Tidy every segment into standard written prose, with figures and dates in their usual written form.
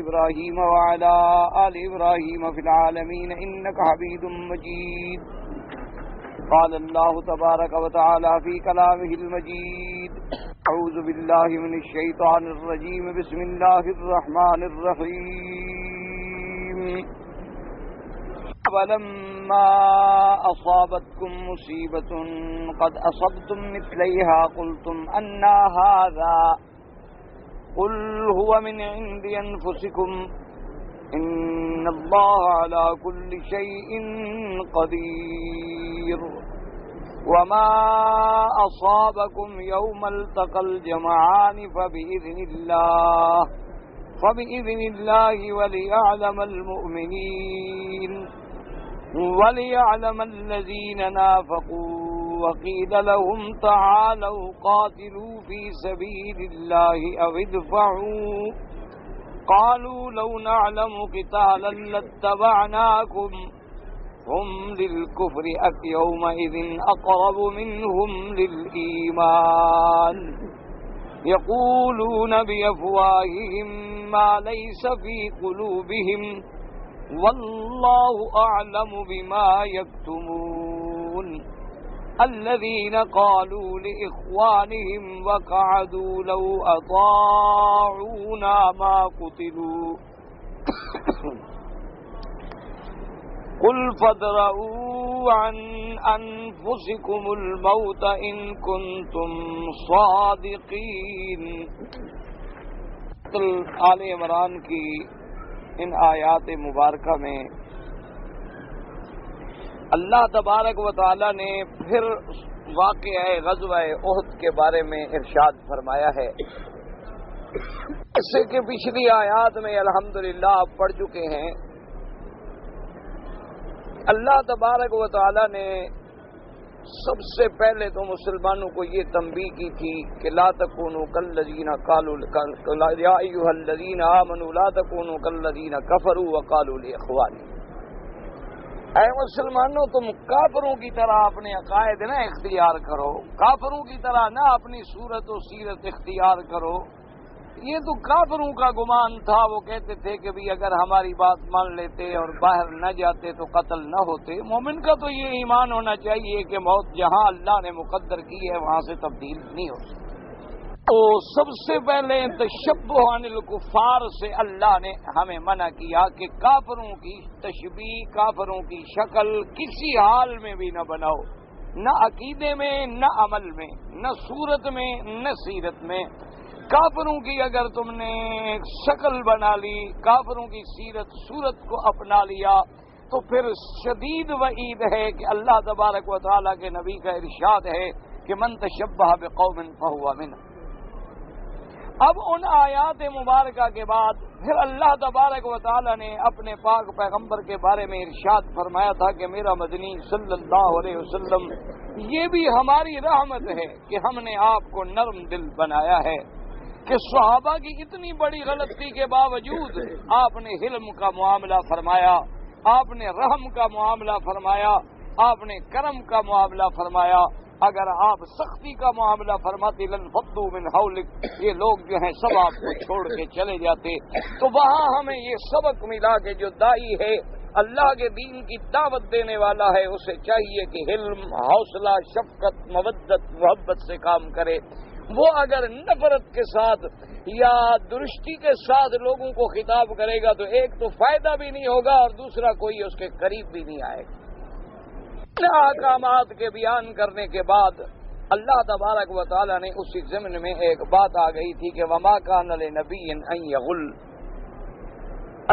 إبراهيم وعلى آل إبراهيم في العالمين إنك حميد مجيد. قال الله تبارك وتعالى في كلامه المجيد: أعوذ بالله من الشيطان الرجيم. بسم الله الرحمن الرحيم. ولما أصابتكم مصيبة قد أصبتم مثليها قلتم أنى هذا قل هو من عند أنفسكم إن الله على كل شيء قدير. وما أصابكم يوم التقى الجمعان فبإذن الله وليعلم المؤمنين وليعلم الذين نافقوا. وقيل لهم تعالوا قاتلوا في سبيل الله أو ادفعوا. قالوا لو نعلم قتالا لاتبعناكم هم للكفر يومئذ أقرب منهم للإيمان يقولون بأفواههم ما ليس في قلوبهم والله أعلم بما يكتمون. الذين قالوا لإخوانهم وقعدوا لو أطاعونا ما قتلوا قل فادرءوا عن أنفسكم الموت إن كنتم صادقين. آل عمران کی ان آیات مبارکہ میں اللہ تبارک و تعالی نے پھر واقعہ غزوہ احد کے بارے میں ارشاد فرمایا ہے. جیسے کہ پچھلی آیات میں الحمدللہ آپ پڑھ چکے ہیں، اللہ تبارک و تعالی نے سب سے پہلے تو مسلمانوں کو یہ تنبیہ کی تھی کہ لا تکونوا کالذین قالوا یا ایھا الذین آمنوا لا تکونوا کالذین کفروا وقالوا لاخوانہم. اے مسلمانوں، تم کافروں کی طرح اپنے عقائد نہ اختیار کرو، کافروں کی طرح نہ اپنی صورت و سیرت اختیار کرو. یہ تو کافروں کا گمان تھا، وہ کہتے تھے کہ بھی اگر ہماری بات مان لیتے اور باہر نہ جاتے تو قتل نہ ہوتے. مومن کا تو یہ ایمان ہونا چاہیے کہ موت جہاں اللہ نے مقدر کی ہے وہاں سے تبدیل نہیں ہو سکتی. تو سب سے پہلے تشبہ عن الکفار سے اللہ نے ہمیں منع کیا کہ کافروں کی تشبیہ، کافروں کی شکل کسی حال میں بھی نہ بناؤ، نہ عقیدے میں، نہ عمل میں، نہ صورت میں، نہ سیرت میں. کافروں کی اگر تم نے شکل بنا لی، کافروں کی سیرت صورت کو اپنا لیا تو پھر شدید وعید ہے کہ اللہ تبارک و تعالیٰ کے نبی کا ارشاد ہے کہ من تشبہ بقوم فہو منہم. اب ان آیات مبارکہ کے بعد پھر اللہ تبارک و تعالیٰ نے اپنے پاک پیغمبر کے بارے میں ارشاد فرمایا تھا کہ میرا مدنی صلی اللہ علیہ وسلم، یہ بھی ہماری رحمت ہے کہ ہم نے آپ کو نرم دل بنایا ہے کہ صحابہ کی اتنی بڑی غلطی کے باوجود آپ نے حلم کا معاملہ فرمایا، آپ نے رحم کا معاملہ فرمایا، آپ نے کرم کا معاملہ فرمایا. اگر آپ سختی کا معاملہ فرماتے لنفضوا من حولک، یہ لوگ جو ہیں سب آپ کو چھوڑ کے چلے جاتے. تو وہاں ہمیں یہ سبق ملا کہ جو داعی ہے، اللہ کے دین کی دعوت دینے والا ہے، اسے چاہیے کہ حلم، حوصلہ، شفقت، مودت، محبت سے کام کرے. وہ اگر نفرت کے ساتھ یا درستی کے ساتھ لوگوں کو خطاب کرے گا تو ایک تو فائدہ بھی نہیں ہوگا اور دوسرا کوئی اس کے قریب بھی نہیں آئے گا. احکامات کے بیان کرنے کے بعد اللہ تبارک و تعالی نے اسی ضمن میں ایک بات آ گئی تھی کہ وما کان لنبی ان یغل.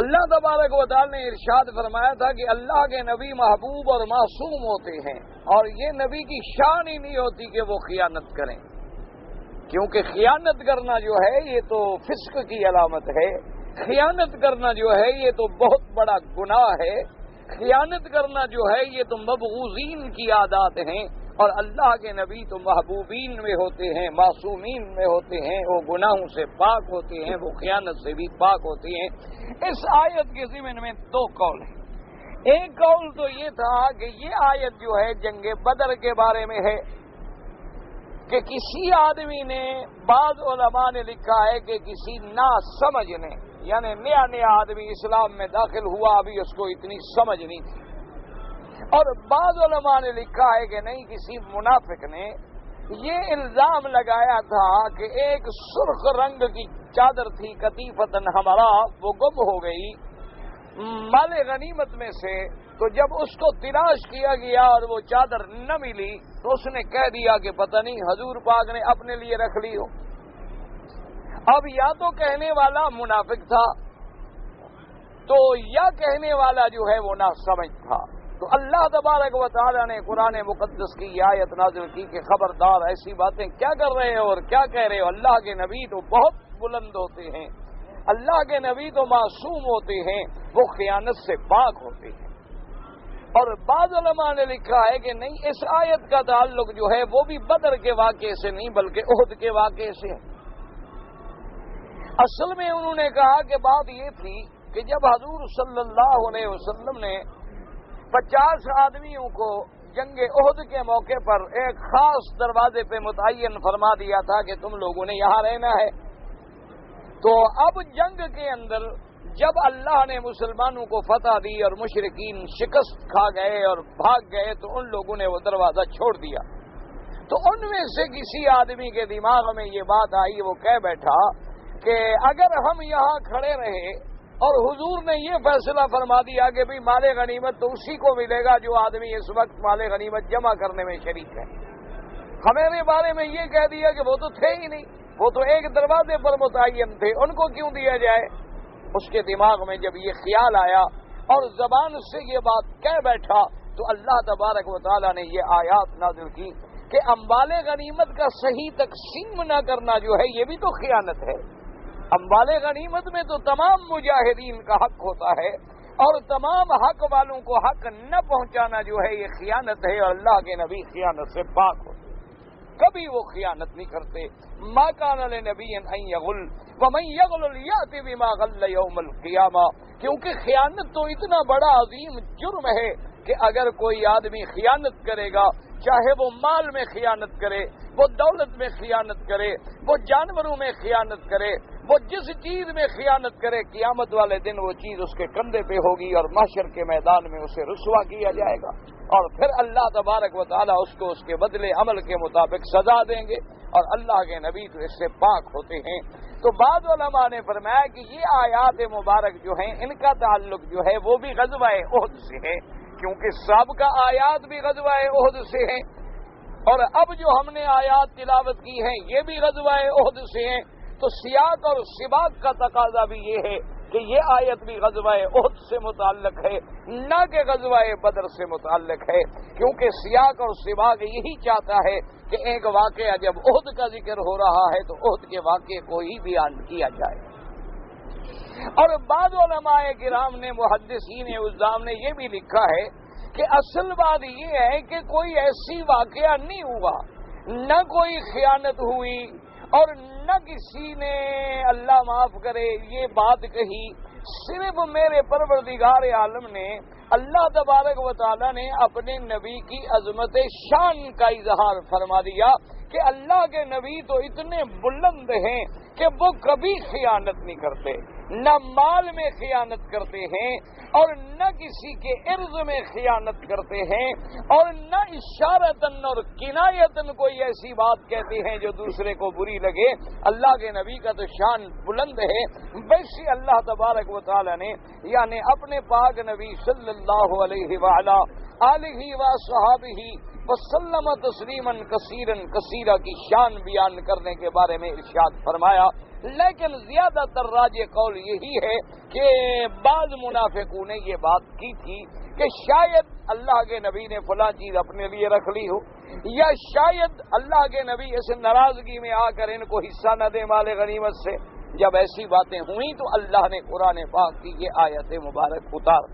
اللہ تبارک و تعالی نے ارشاد فرمایا تھا کہ اللہ کے نبی محبوب اور معصوم ہوتے ہیں اور یہ نبی کی شان ہی نہیں ہوتی کہ وہ خیانت کریں، کیونکہ خیانت کرنا جو ہے یہ تو فسق کی علامت ہے. خیانت کرنا جو ہے یہ تو بہت بڑا گناہ ہے. خیانت کرنا جو ہے یہ تو مبغوضین کی عادات ہیں اور اللہ کے نبی تو محبوبین میں ہوتے ہیں، معصومین میں ہوتے ہیں، وہ گناہوں سے پاک ہوتے ہیں، وہ خیانت سے بھی پاک ہوتے ہیں. اس آیت کے ضمن میں دو قول ہیں. ایک قول تو یہ تھا کہ یہ آیت جو ہے جنگ بدر کے بارے میں ہے کہ کسی آدمی نے، بعض علماء نے لکھا ہے کہ کسی ناسمجھ نے یعنی نیا نیا آدمی اسلام میں داخل ہوا، ابھی اس کو اتنی سمجھ نہیں تھی۔ اور بعض علماء نے لکھا ہے کہ نہیں، کسی منافق نے یہ الزام لگایا تھا کہ ایک سرخ رنگ کی چادر تھی قطیفتن ہمارا، وہ گم ہو گئی مال غنیمت میں سے، تو جب اس کو تلاش کیا گیا اور وہ چادر نہ ملی تو اس نے کہہ دیا کہ پتہ نہیں حضور پاک نے اپنے لیے رکھ لی ہو۔ اب یا تو کہنے والا منافق تھا تو یا کہنے والا جو ہے وہ ناسمجھ تھا۔ تو اللہ تبارک و تعالیٰ نے قرآن مقدس کی یہ آیت نازل کی کہ خبردار، ایسی باتیں کیا کر رہے ہو اور کیا کہہ رہے ہو۔ اللہ کے نبی تو بہت بلند ہوتے ہیں، اللہ کے نبی تو معصوم ہوتے ہیں، وہ خیانت سے پاک ہوتے ہیں۔ اور بعض علماء نے لکھا ہے کہ نہیں، اس آیت کا تعلق جو ہے وہ بھی بدر کے واقعے سے نہیں بلکہ احد کے واقعے سے ہے۔ اصل میں انہوں نے کہا کہ بات یہ تھی کہ جب حضور صلی اللہ علیہ وسلم نے 50 آدمیوں کو جنگ احد کے موقع پر ایک خاص دروازے پہ متعین فرما دیا تھا کہ تم لوگوں نے یہاں رہنا ہے، تو اب جنگ کے اندر جب اللہ نے مسلمانوں کو فتح دی اور مشرکین شکست کھا گئے اور بھاگ گئے تو ان لوگوں نے وہ دروازہ چھوڑ دیا۔ تو ان میں سے کسی آدمی کے دماغ میں یہ بات آئی، وہ کہہ بیٹھا کہ اگر ہم یہاں کھڑے رہے اور حضور نے یہ فیصلہ فرما دیا کہ بھی مال غنیمت تو اسی کو ملے گا جو آدمی اس وقت مال غنیمت جمع کرنے میں شریک ہے، ہمارے بارے میں یہ کہہ دیا کہ وہ تو تھے ہی نہیں، وہ تو ایک دروازے پر متعین تھے، ان کو کیوں دیا جائے؟ اس کے دماغ میں جب یہ خیال آیا اور زبان سے یہ بات کہہ بیٹھا تو اللہ تبارک و تعالیٰ نے یہ آیات نازل کی کہ اموال غنیمت کا صحیح تقسیم نہ کرنا جو ہے یہ بھی تو خیانت ہے۔ اموال غنیمت میں تو تمام مجاہدین کا حق ہوتا ہے اور تمام حق والوں کو حق نہ پہنچانا جو ہے یہ خیانت ہے، اور اللہ کے نبی خیانت سے پاک ہوتے، کبھی وہ خیانت نہیں کرتے۔ ما کان لنبی ان یغل ومن یغل یأت بما غل یوم القیامہ، کیونکہ خیانت تو اتنا بڑا عظیم جرم ہے کہ اگر کوئی آدمی خیانت کرے گا، چاہے وہ مال میں خیانت کرے، وہ دولت میں خیانت کرے، وہ جانوروں میں خیانت کرے، وہ جس چیز میں خیانت کرے، قیامت والے دن وہ چیز اس کے کندھے پہ ہوگی اور محشر کے میدان میں اسے رسوا کیا جائے گا، اور پھر اللہ تبارک و تعالیٰ اس کو اس کے بدلے عمل کے مطابق سزا دیں گے، اور اللہ کے نبی تو اس سے پاک ہوتے ہیں۔ تو بعض علماء نے فرمایا کہ یہ آیات مبارک جو ہیں ان کا تعلق جو ہے وہ بھی غزوہ احد سے ہے، کیونکہ سابقہ آیات بھی غزوہ احد سے ہیں، اور اب جو ہم نے آیات تلاوت کی ہیں یہ بھی غزوہ احد سے ہیں، تو سیاق اور سباق کا تقاضا بھی یہ ہے کہ یہ آیت بھی غزوہ احد سے متعلق ہے، نہ کہ غزوہ بدر سے متعلق ہے، کیونکہ سیاق اور سباق یہی چاہتا ہے کہ ایک واقعہ جب احد کا ذکر ہو رہا ہے تو احد کے واقعے کو ہی بیان کیا جائے۔ اور بعض علماء کرام نے، محدثین عظام نے یہ بھی لکھا ہے کہ اصل بات یہ ہے کہ کوئی ایسی واقعہ نہیں ہوا، نہ کوئی خیانت ہوئی اور نہ کسی نے اللہ معاف کرے یہ بات کہی، صرف میرے پروردگار عالم نے، اللہ تبارک و تعالیٰ نے اپنے نبی کی عظمت شان کا اظہار فرما دیا کہ اللہ کے نبی تو اتنے بلند ہیں کہ وہ کبھی خیانت نہیں کرتے، نہ مال میں خیانت کرتے ہیں اور نہ کسی کے عرض میں خیانت کرتے ہیں، اور نہ اشارتاً اور کنایتاً کوئی ایسی بات کہتے ہیں جو دوسرے کو بری لگے۔ اللہ کے نبی کا تو شان بلند ہے، ویسے اللہ تبارک و تعالی نے یعنی اپنے پاک نبی صلی اللہ علیہ وآلہ آلہ وصحبہ وسلم تسلیما کثیرا کثیرا کی شان بیان کرنے کے بارے میں ارشاد فرمایا، لیکن زیادہ تر راجح قول یہی ہے کہ بعض منافقوں نے یہ بات کی تھی کہ شاید اللہ کے نبی نے فلاں چیز اپنے لیے رکھ لی ہو، یا شاید اللہ کے نبی اس ناراضگی میں آ کر ان کو حصہ نہ دے مال غنیمت سے۔ جب ایسی باتیں ہوئیں تو اللہ نے قرآن پاک کی یہ آیت مبارک اتار،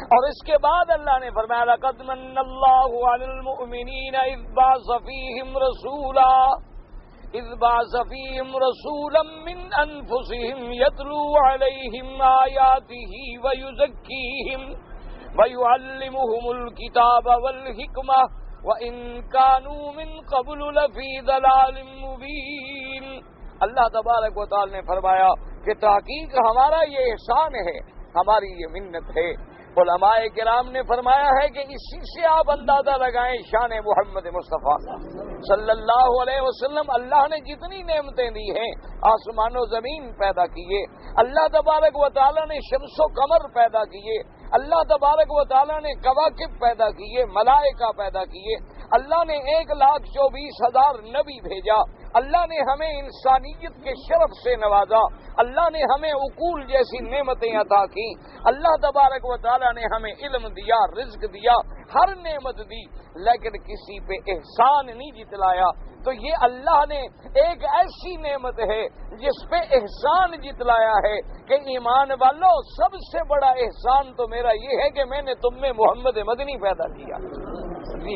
اور اس کے بعد اللہ نے فرمایا لقد من اللہ علی المؤمنین اذ بعث فیہم رسولا من انفسہم یتلو علیہم آیاتہ ویزکیہم ویعلمہم الکتاب والحکمہ وان کانوا من قبل لفی ضلال مبین۔ اللہ تبارک و تعالی نے فرمایا کہ تحقیق ہمارا یہ احسان ہے، ہماری یہ منت ہے۔ علماء کرام نے فرمایا ہے کہ اسی سے آپ اندازہ لگائیں شان محمد مصطفیٰ صلی اللہ علیہ وسلم۔ اللہ نے جتنی نعمتیں دی ہیں، آسمان و زمین پیدا کیے، اللہ تبارک و تعالیٰ نے شمس و قمر پیدا کیے، اللہ تبارک و تعالیٰ نے کواکب پیدا کیے، ملائکہ پیدا کیے، اللہ نے 1,24,000 نبی بھیجا، اللہ نے ہمیں انسانیت کے شرف سے نوازا، اللہ نے ہمیں عقول جیسی نعمتیں عطا کی، اللہ تبارک و تعالیٰ نے ہمیں علم دیا، رزق دیا، ہر نعمت دی، لیکن کسی پہ احسان نہیں جتلایا۔ تو یہ اللہ نے ایک ایسی نعمت ہے جس پہ احسان جتلایا ہے کہ ایمان والو، سب سے بڑا احسان تو میرا یہ ہے کہ میں نے تم میں محمد مدنی پیدا کیا۔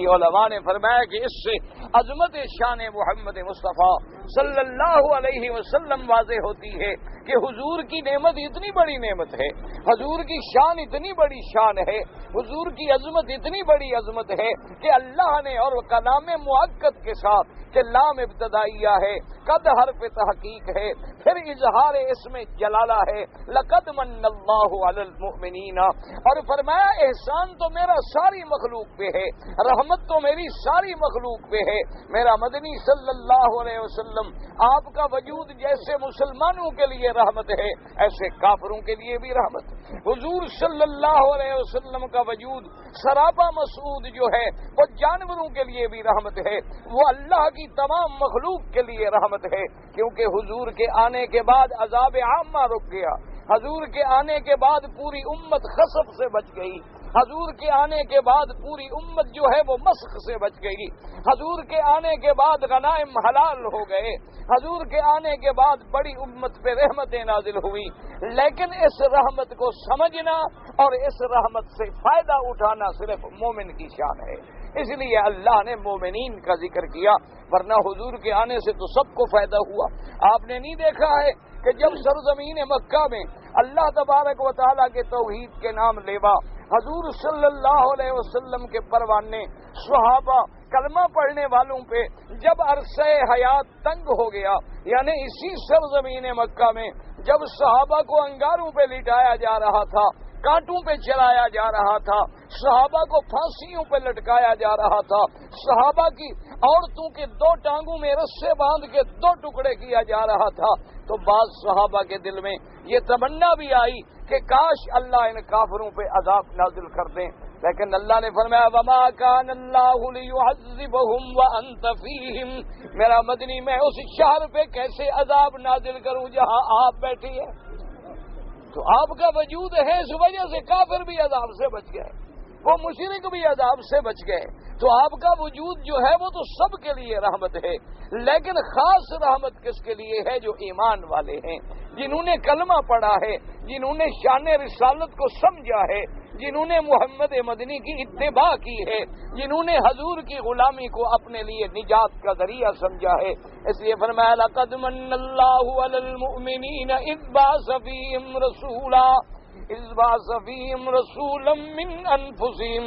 علماء نے فرمایا کہ اس سے عظمت شان محمد مصطفیٰ صلی اللہ علیہ وسلم واضح ہوتی ہے کہ حضور کی نعمت اتنی بڑی نعمت ہے، حضور کی شان اتنی بڑی شان ہے، حضور کی عظمت اتنی بڑی عظمت ہے کہ اللہ نے اور کلام مؤکد کے ساتھ کہ لام ابتدائیہ ہے، قد حرف تحقیق ہے، پھر اظہار اسم جلالہ ہے، لقد من اللہ علی المؤمنین، اور فرمایا احسان تو میرا ساری مخلوق پہ ہے، رحمت تو میری ساری مخلوق پہ ہے۔ میرا مدنی صلی اللہ علیہ وسلم، آپ کا وجود جیسے مسلمانوں کے لیے رحمت ہے، ایسے کافروں کے لیے بھی رحمت۔ حضور صلی اللہ علیہ وسلم کا وجود سراپا مسعود جو ہے وہ جانوروں کے لیے بھی رحمت ہے، وہ اللہ کی تمام مخلوق کے لیے رحمت ہے، کیونکہ حضور کے آنے کے بعد عذاب عامہ رک گیا، حضور کے آنے کے بعد پوری امت خسف سے بچ گئی، حضور کے آنے کے بعد پوری امت جو ہے وہ مسخ سے بچ گئی، حضور کے آنے کے بعد غنائم حلال ہو گئے، حضور کے آنے کے بعد بڑی امت پہ رحمتیں نازل ہوئی، لیکن اس رحمت کو سمجھنا اور اس رحمت سے فائدہ اٹھانا صرف مومن کی شان ہے۔ اس لیے اللہ نے مومنین کا ذکر کیا، ورنہ حضور کے آنے سے تو سب کو فائدہ ہوا۔ آپ نے نہیں دیکھا ہے کہ جب سرزمین مکہ میں اللہ تبارک و تعالیٰ کے توحید کے نام لیوا حضور صلی اللہ علیہ وسلم کے پروانے صحابہ کلمہ پڑھنے والوں پہ جب عرصہ حیات تنگ ہو گیا، یعنی اسی سرزمین مکہ میں جب صحابہ کو انگاروں پہ لٹایا جا رہا تھا، کانٹوں پہ چلایا جا رہا تھا، صحابہ کو پھانسیوں پہ لٹکایا جا رہا تھا، صحابہ کی عورتوں کے 2 ٹانگوں میں رسے باندھ کے 2 ٹکڑے کیا جا رہا تھا، تو بعض صحابہ کے دل میں یہ تمنا بھی آئی کہ کاش اللہ ان کافروں پہ عذاب نازل کر دیں، لیکن اللہ نے فرمایا وما کان اللہ لیعذبہم وانت فیہم، میرا مدنی میں اس شہر پہ کیسے عذاب نازل کروں جہاں آپ بیٹھی ہے؟ تو آپ کا وجود ہے، اس وجہ سے کافر بھی عذاب سے بچ گئے، وہ مشرک بھی عذاب سے بچ گئے۔ تو آپ کا وجود جو ہے وہ تو سب کے لیے رحمت ہے، لیکن خاص رحمت کس کے لیے ہے؟ جو ایمان والے ہیں، جنہوں نے کلمہ پڑھا ہے، جنہوں نے شان رسالت کو سمجھا ہے، جنہوں نے محمد مدنی کی اتباع کی ہے، جنہوں نے حضور کی غلامی کو اپنے لیے نجات کا ذریعہ سمجھا ہے۔ اس لیے فرمایا لقد من اللہ علی المؤمنین اذ بعث فیہم رسولا من انفسہم،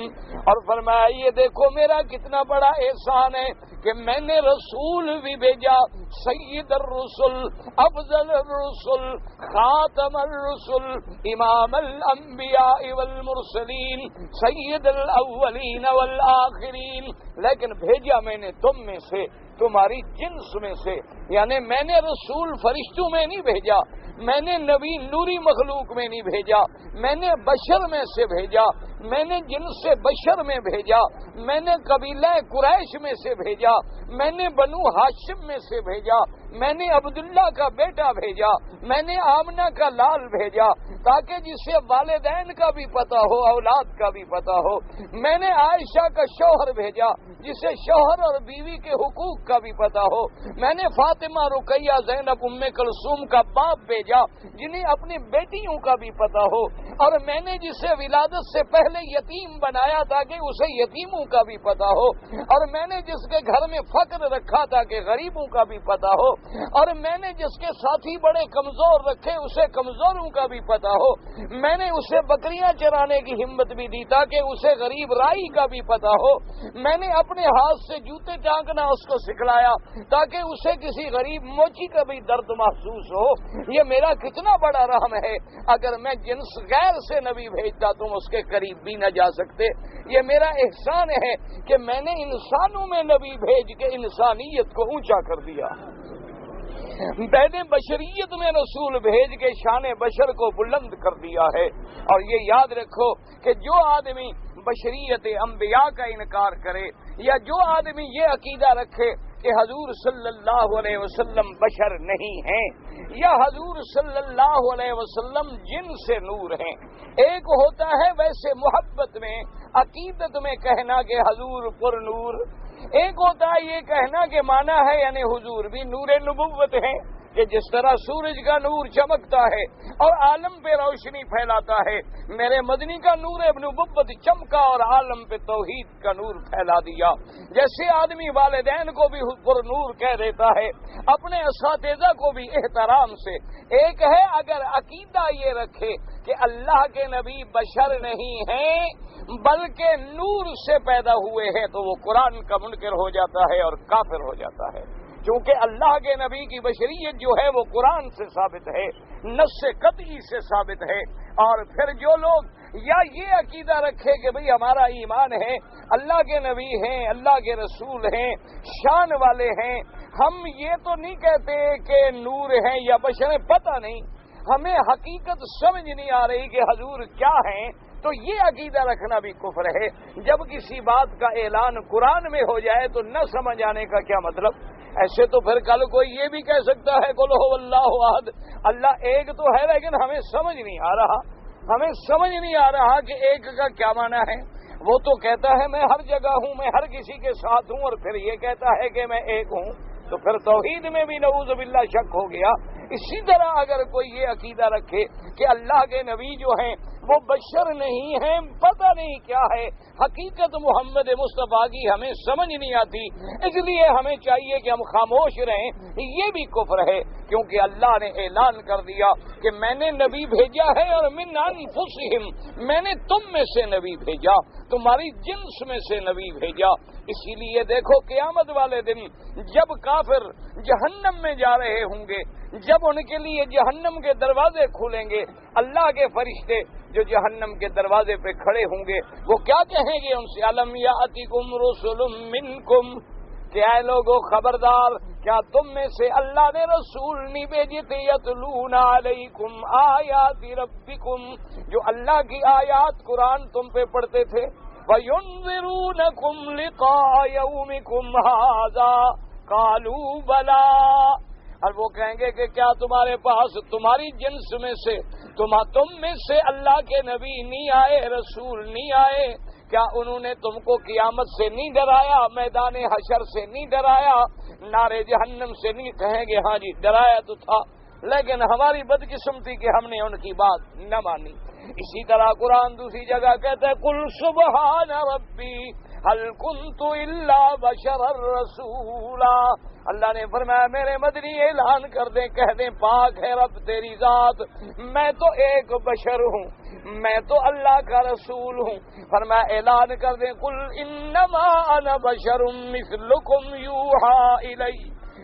اور فرمایا یہ دیکھو میرا کتنا بڑا احسان ہے کہ میں نے رسول بھی بھیجا، سید الرسل، افضل الرسل، خاتم الرسل، امام الانبیاء والمرسلین، سید الاولین والآخرین، لیکن بھیجا میں نے تم میں سے، تمہاری جنس میں سے، یعنی میں نے رسول فرشتوں میں نہیں بھیجا، میں نے نبی نوری مخلوق میں نہیں بھیجا، میں نے بشر میں سے بھیجا، میں نے جنس بشر میں بھیجا، میں نے قبیلہ قریش میں سے بھیجا، میں نے بنو ہاشم میں سے بھیجا، میں نے عبداللہ کا بیٹا بھیجا، میں نے آمنہ کا لال بھیجا، تاکہ جسے والدین کا بھی پتہ ہو، اولاد کا بھی پتہ ہو۔ میں نے عائشہ کا شوہر بھیجا، جسے شوہر اور بیوی کے حقوق کا بھی پتہ ہو۔ میں نے فاطمہ، رقیہ، زینب، ام کلثوم کا باپ بھیجا، جنہیں اپنی بیٹیوں کا بھی پتہ ہو۔ اور میں نے جسے ولادت سے پہلے پہلے یتیم بنایا تاکہ اسے یتیموں کا بھی پتہ ہو، اور میں نے جس کے گھر میں فقر رکھا تاکہ غریبوں کا بھی پتہ ہو، اور میں نے جس کے ساتھی بڑے کمزور رکھے اسے کمزوروں کا بھی پتہ ہو، میں نے اسے بکریاں چرانے کی ہمت بھی دی تاکہ اسے غریب رائی کا بھی پتہ ہو، میں نے اپنے ہاتھ سے جوتے ٹانکنا اس کو سکھلایا تاکہ اسے کسی غریب موچی کا بھی درد محسوس ہو۔ یہ میرا کتنا بڑا رحم ہے، اگر میں جنس غیر سے نبی بھیجتا تم اس کے قریب بھی نہ جا سکتے۔ یہ میرا احسان ہے کہ میں نے انسانوں میں نبی بھیج کے انسانیت کو اونچا کر دیا، میں نے بشریت میں رسول بھیج کے شان بشر کو بلند کر دیا ہے۔ اور یہ یاد رکھو کہ جو آدمی بشریت انبیاء کا انکار کرے، یا جو آدمی یہ عقیدہ رکھے کہ حضور صلی اللہ علیہ وسلم بشر نہیں ہیں، یا حضور صلی اللہ علیہ وسلم جن سے نور ہیں، ایک ہوتا ہے ویسے محبت میں عقیدت میں کہنا کہ حضور پر نور، ایک ہوتا ہے یہ کہنا کہ مانا ہے یعنی حضور بھی نور نبوت ہے، کہ جس طرح سورج کا نور چمکتا ہے اور عالم پہ روشنی پھیلاتا ہے، میرے مدنی کا نور نبوت چمکا اور عالم پہ توحید کا نور پھیلا دیا۔ جیسے آدمی والدین کو بھی پر نور کہہ دیتا ہے، اپنے اساتذہ کو بھی احترام سے۔ ایک ہے اگر عقیدہ یہ رکھے کہ اللہ کے نبی بشر نہیں ہیں بلکہ نور سے پیدا ہوئے ہیں، تو وہ قرآن کا منکر ہو جاتا ہے اور کافر ہو جاتا ہے، کیونکہ اللہ کے نبی کی بشریت جو ہے وہ قرآن سے ثابت ہے، نص قطعی سے ثابت ہے۔ اور پھر جو لوگ یا یہ عقیدہ رکھے کہ بھئی ہمارا ایمان ہے اللہ کے نبی ہیں، اللہ کے رسول ہیں، شان والے ہیں، ہم یہ تو نہیں کہتے کہ نور ہیں یا بشر ہیں، پتہ نہیں، ہمیں حقیقت سمجھ نہیں آ رہی کہ حضور کیا ہیں، تو یہ عقیدہ رکھنا بھی کفر ہے۔ جب کسی بات کا اعلان قرآن میں ہو جائے تو نہ سمجھ آنے کا کیا مطلب؟ ایسے تو پھر کل کوئی یہ بھی کہہ سکتا ہے قل هو اللہ احد، اللہ ایک تو ہے لیکن ہمیں سمجھ نہیں آ رہا، ہمیں سمجھ نہیں آ رہا کہ ایک کا کیا معنی ہے۔ وہ تو کہتا ہے میں ہر جگہ ہوں، میں ہر کسی کے ساتھ ہوں، اور پھر یہ کہتا ہے کہ میں ایک ہوں، تو پھر توحید میں بھی نعوذ باللہ شک ہو گیا۔ اسی طرح اگر کوئی یہ عقیدہ رکھے کہ اللہ کے نبی جو ہیں وہ بشر نہیں ہیں، پتہ نہیں کیا ہے، حقیقت محمد مصطفیٰ کی ہمیں سمجھ نہیں آتی، اس لیے ہمیں چاہیے کہ ہم خاموش رہیں، یہ بھی کفر ہے، کیونکہ اللہ نے اعلان کر دیا کہ میں نے نبی بھیجا ہے، اور من انفسہم، میں نے تم میں سے نبی بھیجا، تمہاری جنس میں سے نبی بھیجا۔ اسی لیے دیکھو قیامت والے دن جب کافر جہنم میں جا رہے ہوں گے، جب ان کے لیے جہنم کے دروازے کھولیں گے، اللہ کے فرشتے جو جہنم کے دروازے پہ کھڑے ہوں گے وہ کیا کہیں گے ان سے؟ الم یاتکم رسل منکم، کہ اے لوگو خبردار، کیا تم میں سے اللہ نے رسول نہیں بھیجے تھے یتلون علیکم آیات ربکم، جو اللہ کی آیات قرآن تم پہ پڑھتے تھے، وَيُنذِرُونَكُمْ لِقَاءَ يَوْمِكُمْ هَذَا قَالُوا بَلَىٰ، اور وہ کہیں گے کہ کیا تمہارے پاس تمہاری جنس میں سے تم میں سے اللہ کے نبی نہیں آئے، رسول نہیں آئے؟ کیا انہوں نے تم کو قیامت سے نہیں ڈرایا، میدان حشر سے نہیں ڈرایا، نارے جہنم سے نہیں؟ کہیں گے ہاں جی ڈرایا تو تھا، لیکن ہماری بدقسمتی کہ ہم نے ان کی بات نہ مانی۔ اسی طرح قرآن دوسری جگہ کہتا ہے قل سبحان ربی هل كنت الا بشرا رسولا، اللہ نے فرمایا میرے مدنی اعلان کر دیں، کہہ دیں پاک ہے رب تیری ذات، میں تو ایک بشر ہوں، میں تو اللہ کا رسول ہوں۔ فرمایا اعلان کر دیں قل انما انا بشر مثلکم یوحى الی،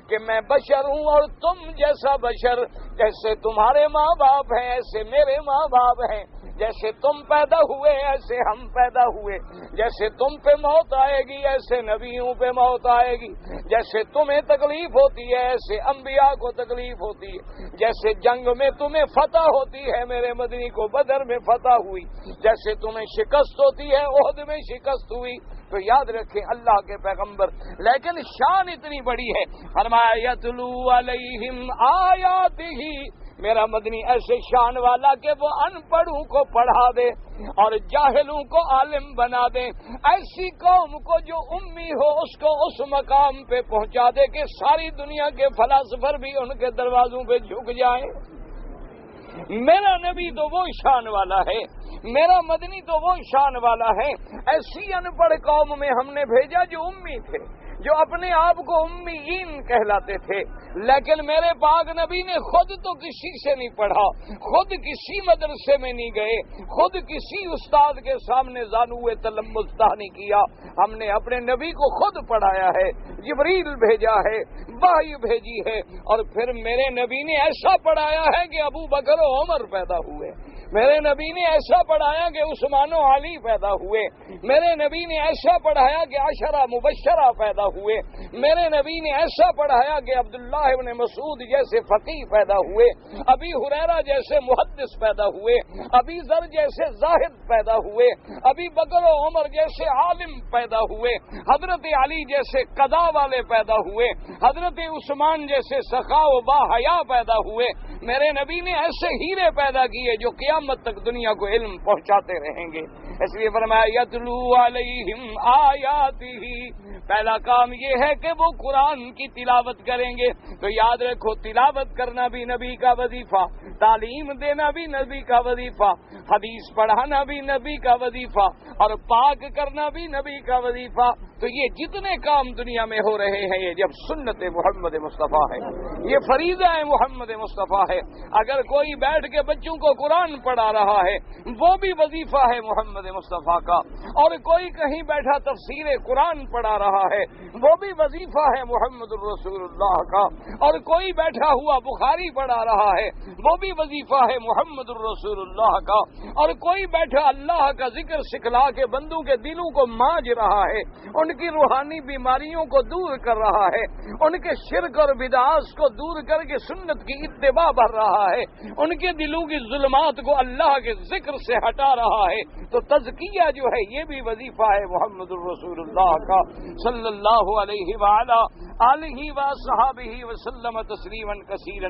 کہ میں بشر ہوں اور تم جیسا بشر، جیسے تمہارے ماں باپ ہیں ایسے میرے ماں باپ ہیں، جیسے تم پیدا ہوئے ایسے ہم پیدا ہوئے، جیسے تم پہ موت آئے گی ایسے نبیوں پہ موت آئے گی، جیسے تمہیں تکلیف ہوتی ہے ایسے انبیاء کو تکلیف ہوتی ہے، جیسے جنگ میں تمہیں فتح ہوتی ہے میرے مدنی کو بدر میں فتح ہوئی، جیسے تمہیں شکست ہوتی ہے احد میں شکست ہوئی۔ تو یاد رکھیں اللہ کے پیغمبر، لیکن شان اتنی بڑی ہے، فرمایا یتلو علیہم آیاتہ، میرا مدنی ایسے شان والا کہ وہ ان پڑھوں کو پڑھا دے اور جاہلوں کو عالم بنا دے، ایسی قوم کو جو امی ہو اس کو اس مقام پہ پہنچا دے کہ ساری دنیا کے فلاسفر بھی ان کے دروازوں پہ جھک جائیں۔ میرا نبی تو وہ شان والا ہے، میرا مدنی تو وہ شان والا ہے۔ ایسی ان پڑھ قوم میں ہم نے بھیجا جو امی تھے، جو اپنے آپ کو امیین کہلاتے تھے، لیکن میرے پاک نبی نے خود تو کسی سے نہیں پڑھا، خود کسی مدرسے میں نہیں گئے، خود کسی استاد کے سامنے زانوئے تلمذ نہیں کیا۔ ہم نے اپنے نبی کو خود پڑھایا ہے، جبریل بھیجا ہے، وحی بھیجی ہے، اور پھر میرے نبی نے ایسا پڑھایا ہے کہ ابو بکر و عمر پیدا ہوئے، میرے نبی نے ایسا پڑھایا کہ عثمان و علی پیدا ہوئے، میرے نبی نے ایسا پڑھایا کہ عشرہ مبشرہ پیدا ہوئے، میرے نبی نے ایسا پڑھایا کہ عبداللہ ابن مسعود جیسے فقیہ پیدا ہوئے، ابی ہریرہ جیسے محدث پیدا ہوئے، ابی ذر جیسے زاہد پیدا ہوئے، ابی بکر و عمر جیسے عالم پیدا ہوئے، حضرت علی جیسے قضا والے پیدا ہوئے، حضرت عثمان جیسے سخا و باحیا پیدا ہوئے۔ میرے نبی نے ایسے ہیرے پیدا کیے جو قیامت تک دنیا کو علم پہنچاتے رہیں گے۔ اس لیے فرمایا یتلو علیہم آیاتہ، پہلا کام یہ ہے کہ وہ قرآن کی تلاوت کریں گے۔ تو یاد رکھو، تلاوت کرنا بھی نبی کا وظیفہ، تعلیم دینا بھی نبی کا وظیفہ، حدیث پڑھانا بھی نبی کا وظیفہ، اور پاک کرنا بھی نبی کا وظیفہ۔ تو یہ جتنے کام دنیا میں ہو رہے ہیں یہ جب سنت محمد مصطفیٰ ہے، یہ فریضہ ہے محمد مصطفیٰ ہے۔ اگر کوئی بیٹھ کے بچوں کو قرآن پڑھا رہا ہے وہ بھی وظیفہ ہے محمد مصطفیٰ کا، اور کوئی کہیں بیٹھا تفسیر قرآن پڑھا رہا ہے وہ بھی وظیفہ ہے محمد الرسول اللہ کا، اور کوئی بیٹھا ہوا بخاری پڑھا رہا ہے وہ بھی وظیفہ ہے محمد الرسول اللہ کا، اور کوئی بیٹھا اللہ کا ذکر سکھلا کے بندوں کے دلوں کو مانج رہا ہے، ان کی روحانی بیماریوں کو دور کر رہا ہے، ان کے شرک اور بدعات کو دور کر کے سنت کی اتباع بھر رہا ہے، ان کے دلوں کی ظلمات کو اللہ کے ذکر سے ہٹا رہا ہے، تو تزکیہ جو ہے یہ بھی وظیفہ ہے محمد الرسول اللہ کا صلی اللہ علیہ وآلہ آلہ وصحبہ وسلم تسلیما کثیرا۔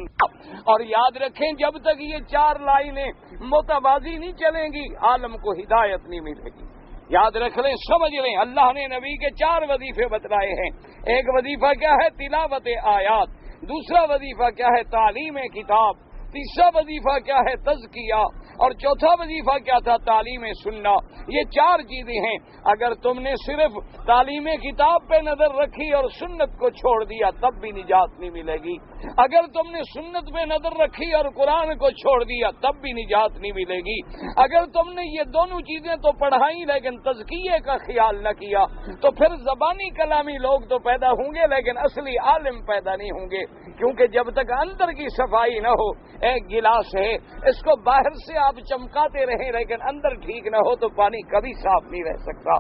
اور یاد رکھیں جب تک یہ چار لائنیں متوازی نہیں چلیں گی عالم کو ہدایت نہیں ملے گی۔ یاد رکھ لیں، سمجھ لیں، اللہ نے نبی کے چار وظیفے بتلائے ہیں۔ ایک وظیفہ کیا ہے؟ تلاوت آیات۔ دوسرا وظیفہ کیا ہے؟ تعلیم کتاب۔ تیسرا وظیفہ کیا ہے؟ تزکیہ۔ اور چوتھا وظیفہ کیا تھا؟ تعلیم سننا۔ یہ چار چیزیں ہیں۔ اگر تم نے صرف تعلیم کتاب پہ نظر رکھی اور سنت کو چھوڑ دیا تب بھی نجات نہیں ملے گی۔ اگر تم نے سنت پہ نظر رکھی اور قرآن کو چھوڑ دیا تب بھی نجات نہیں ملے گی۔ اگر تم نے یہ دونوں چیزیں تو پڑھائیں لیکن تزکیے کا خیال نہ کیا تو پھر زبانی کلامی لوگ تو پیدا ہوں گے لیکن اصلی عالم پیدا نہیں ہوں گے، کیونکہ جب تک اندر کی صفائی نہ ہو، ایک گلاس ہے اس کو باہر سے آپ چمکاتے رہیں لیکن اندر ٹھیک نہ ہو تو پانی کبھی صاف نہیں رہ سکتا۔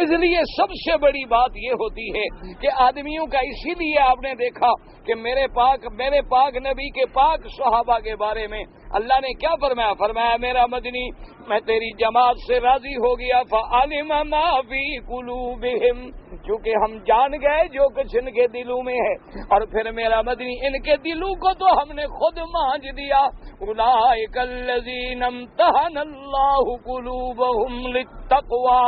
اس لیے سب سے بڑی بات یہ ہوتی ہے کہ آدمیوں کا، اسی لیے آپ نے دیکھا کہ میرے پاک نبی کے پاک صحابہ کے بارے میں اللہ نے کیا فرمایا؟ فرمایا میرا مدنی میں تیری جماعت سے راضی ہو گیا، فعلم ما فی قلوبہم، چونکہ ہم جان گئے جو کچھ ان کے دلوں میں ہے، اور پھر میرا مدنی ان کے دلوں کو تو ہم نے خود مانج دیا۔ اولئک الذین امتحن اللہ قلوبہم للتقوی،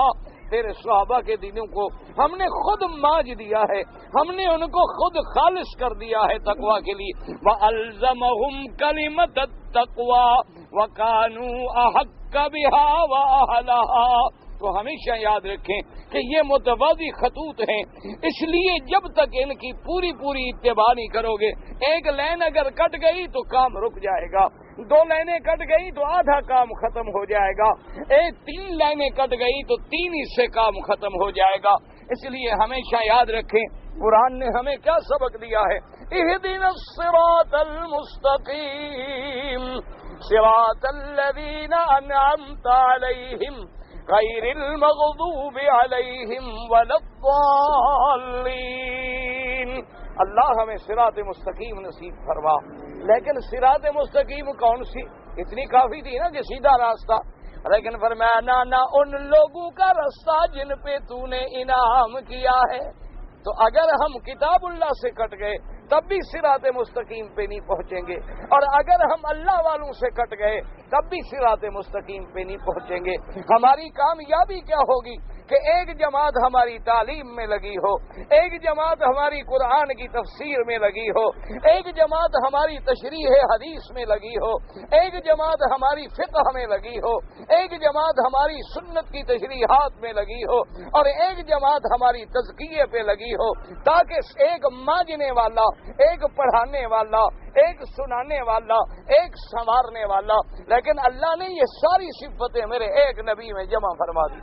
تیرے صحابہ کے دلوں کو ہم نے خود مانج دیا ہے، ہم نے ان کو خود خالص کر دیا ہے تقوی کے لیے۔ وَأَلْزَمَهُمْ كَلِمَةَ التَّقْوَى وَكَانُوا أَحَقَّ بِهَا وَأَهْلَهَا۔ تو ہمیشہ یاد رکھیں کہ یہ متوازی خطوط ہیں، اس لیے جب تک ان کی پوری اتباع نہیں کرو گے، ایک لائن اگر کٹ گئی تو کام رک جائے گا، دو لائنیں کٹ گئی تو آدھا کام ختم ہو جائے گا، تین لائنیں کٹ گئی تو تین حصے کام ختم ہو جائے گا۔ اس لیے ہمیشہ یاد رکھیں قرآن نے ہمیں کیا سبق دیا ہے؟ اہدنا الصراط المستقیم صراط الذین انعمت علیہم غیر المغضوب علیہم ولا الضالین۔ اللہ ہمیں صراط مستقیم نصیب فرما۔ لیکن صراط مستقیم کون سی؟ اتنی کافی تھی نا کہ سیدھا راستہ، لیکن فرمایا نہ ان لوگوں کا راستہ جن پہ تو نے انعام کیا ہے۔ تو اگر ہم کتاب اللہ سے کٹ گئے تب بھی صراط مستقیم پہ نہیں پہنچیں گے، اور اگر ہم اللہ والوں سے کٹ گئے تب بھی صراط مستقیم پہ نہیں پہنچیں گے۔ ہماری کامیابی کیا ہوگی کہ ایک جماعت ہماری تعلیم میں لگی ہو، ایک جماعت ہماری قرآن کی تفسیر میں لگی ہو، ایک جماعت ہماری تشریح حدیث میں لگی ہو، ایک جماعت ہماری فقہ میں لگی ہو، ایک جماعت ہماری سنت کی تشریحات میں لگی ہو، اور ایک جماعت ہماری تزکیے پہ لگی ہو، تاکہ ایک مانجنے والا، ایک پڑھانے والا، ایک سنانے والا، ایک سنوارنے والا، لیکن اللہ نے یہ ساری صفتیں میرے ایک نبی میں جمع فرما دی۔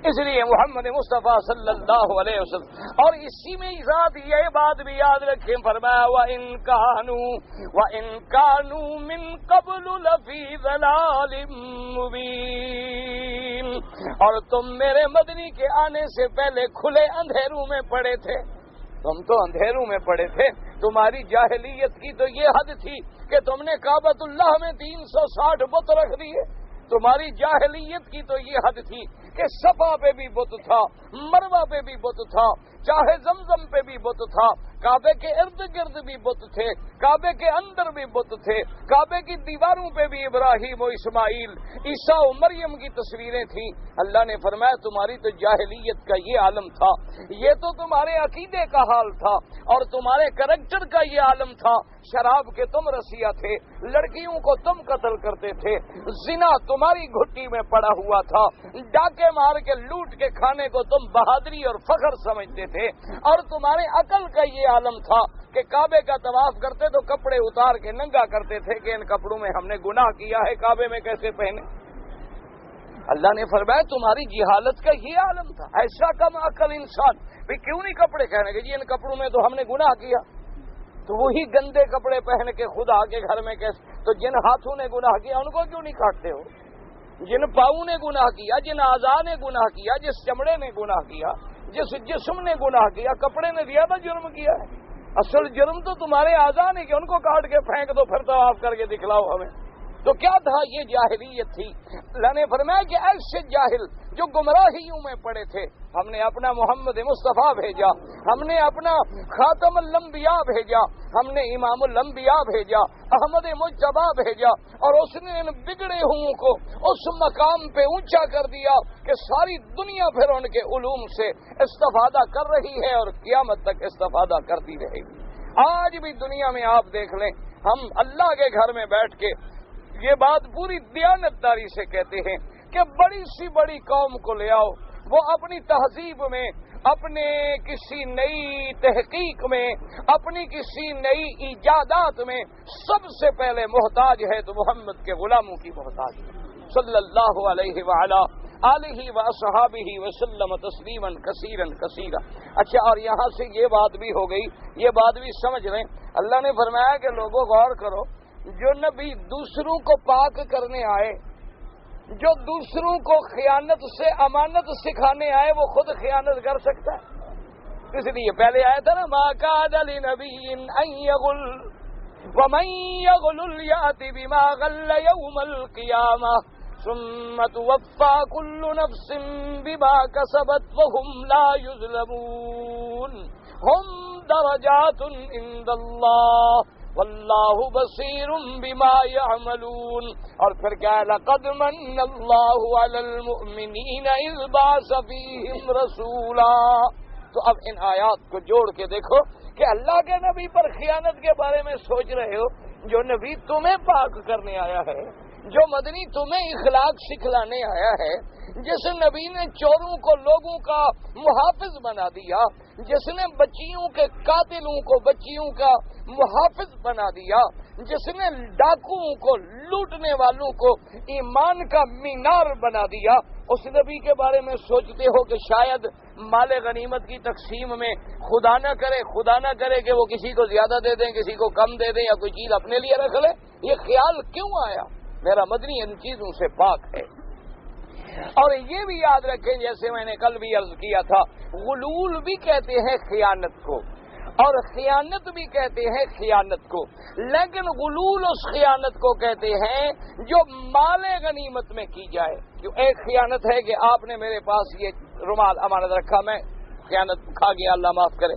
اس لیے محمد مصطفیٰ صلی اللہ علیہ وسلم، اور اسی میں ذات یہ بات بھی یاد رکھیں، فرمایا وَإِن كَانُوا مِن قَبْلُ لَفِي ضَلَالٍ مُبِينٍ، اور تم میرے مدنی کے آنے سے پہلے کھلے اندھیروں میں پڑے تھے، تم تو اندھیروں میں پڑے تھے۔ تمہاری جاہلیت کی تو یہ حد تھی کہ تم نے کعبۃ اللہ میں 360 بت رکھ دیے۔ تمہاری جاہلیت کی تو یہ حد تھی کہ صفا پہ بھی بت تھا، مروہ پہ بھی بت تھا، چاہے زمزم پہ بھی بت تھا، کعبے کے ارد گرد بھی بت تھے، کعبے کے اندر بھی بت تھے، کعبے کی دیواروں پہ بھی ابراہیم و اسماعیل، عیسیٰ و مریم کی تصویریں تھیں۔ اللہ نے فرمایا تمہاری تو جاہلیت کا یہ عالم تھا، یہ تو تمہارے عقیدے کا حال تھا، اور تمہارے کریکٹر کا یہ عالم تھا۔ شراب کے تم رسیا تھے، لڑکیوں کو تم قتل کرتے تھے، زنا تمہاری گھٹی میں پڑا ہوا تھا، ڈاکے مار کے لوٹ کے کھانے کو تم بہادری اور فخر سمجھتے تھے، اور تمہارے عقل کا یہ عالم تھا کہ کعبے کا طواف کرتے تو کپڑے اتار کے ننگا کرتے تھے کہ ان کپڑوں میں ہم نے گناہ کیا ہے، کعبے میں کیسے پہنے۔ اللہ نے فرمایا تمہاری جہالت کا یہ عالم تھا۔ ایسا کم عقل انسان بھی کیوں نہیں کپڑے کہنے گے جی ان کپڑوں میں تو ہم نے گناہ کیا، تو وہی گندے کپڑے پہن کے خدا کے گھر میں کیسے؟ تو جن ہاتھوں نے گناہ کیا ان کو کیوں نہیں کاٹتے ہو؟ جن پاؤں نے گناہ کیا، جن اعضاء نے گناہ کیا، جس چمڑے نے گناہ کیا، جس جسم نے گناہ کیا، کپڑے نے زیادہ جرم کیا ہے۔ اصل جرم تو تمہارے اعضاء نے کہ ان کو کاٹ کے پھینک دو، پھر طواف کر کے دکھلاؤ ہمیں۔ تو کیا تھا؟ یہ جاہلیت تھی۔ اللہ نے فرمایا کہ ایسے جاہل جو گمراہیوں میں پڑے تھے، ہم نے اپنا محمد مصطفیٰ بھیجا، ہم نے اپنا خاتم الانبیاء بھیجا، ہم نے امام الانبیاء بھیجا، احمد مجتبیٰ بھیجا، اور اس نے ان بگڑے ہوں کو اس مقام پہ اونچا کر دیا کہ ساری دنیا پھر ان کے علوم سے استفادہ کر رہی ہے اور قیامت تک استفادہ کرتی رہے گی۔ آج بھی دنیا میں آپ دیکھ لیں، ہم اللہ کے گھر میں بیٹھ کے یہ بات پوری دیانتداری سے کہتے ہیں کہ بڑی سی بڑی قوم کو لے آؤ، وہ اپنی تہذیب میں، اپنے کسی نئی تحقیق میں، اپنی کسی نئی ایجادات میں سب سے پہلے محتاج ہے تو محمد کے غلاموں کی محتاج ہے، صلی اللہ علیہ وعلا آلہ واصحابہ وسلم تسلیما کثیرا کثیرا۔ اچھا، اور یہاں سے یہ بات بھی ہو گئی، یہ بات بھی سمجھ لیں، اللہ نے فرمایا کہ لوگوں غور کرو، جو نبی دوسروں کو پاک کرنے آئے، جو دوسروں کو خیانت سے امانت سکھانے آئے، وہ خود خیانت کر سکتا ہے؟ اس لیے پہلے آیا تھا نا، ما کان لنبی ان یغل ومن یغل یأت بما غل یوم القیامہ ثم توفی کل نفس بما کسبت وهم لا یظلمون هم درجات عند اللہ واللہ بصیر بما یعملون۔ اور پھر کیا ہے؟ لقد من اللہ علی المؤمنین اذ بعث فیہم رسولا۔ تو اب ان آیات کو جوڑ کے دیکھو کہ اللہ کے نبی پر خیانت کے بارے میں سوچ رہے ہو، جو نبی تمہیں پاک کرنے آیا ہے، جو مدنی تمہیں اخلاق سکھلانے آیا ہے، جس نبی نے چوروں کو لوگوں کا محافظ بنا دیا، جس نے بچیوں کے قاتلوں کو بچیوں کا محافظ بنا دیا، جس نے ڈاکوؤں کو، لوٹنے والوں کو ایمان کا مینار بنا دیا، اس نبی کے بارے میں سوچتے ہو کہ شاید مال غنیمت کی تقسیم میں خدا نہ کرے کہ وہ کسی کو زیادہ دے دیں، کسی کو کم دے دیں، یا کوئی چیز اپنے لیے رکھ لے؟ یہ خیال کیوں آیا؟ میرا مدنی ان چیزوں سے پاک ہے۔ اور یہ بھی یاد رکھیں، جیسے میں نے کل بھی عرض کیا تھا، غلول بھی کہتے ہیں خیانت کو، اور خیانت بھی کہتے ہیں خیانت کو، لیکن غلول اس خیانت کو کہتے ہیں جو مال غنیمت میں کی جائے۔ جو ایک خیانت ہے کہ آپ نے میرے پاس یہ رومال امانت رکھا، میں خیانت کھا گیا، اللہ معاف کرے۔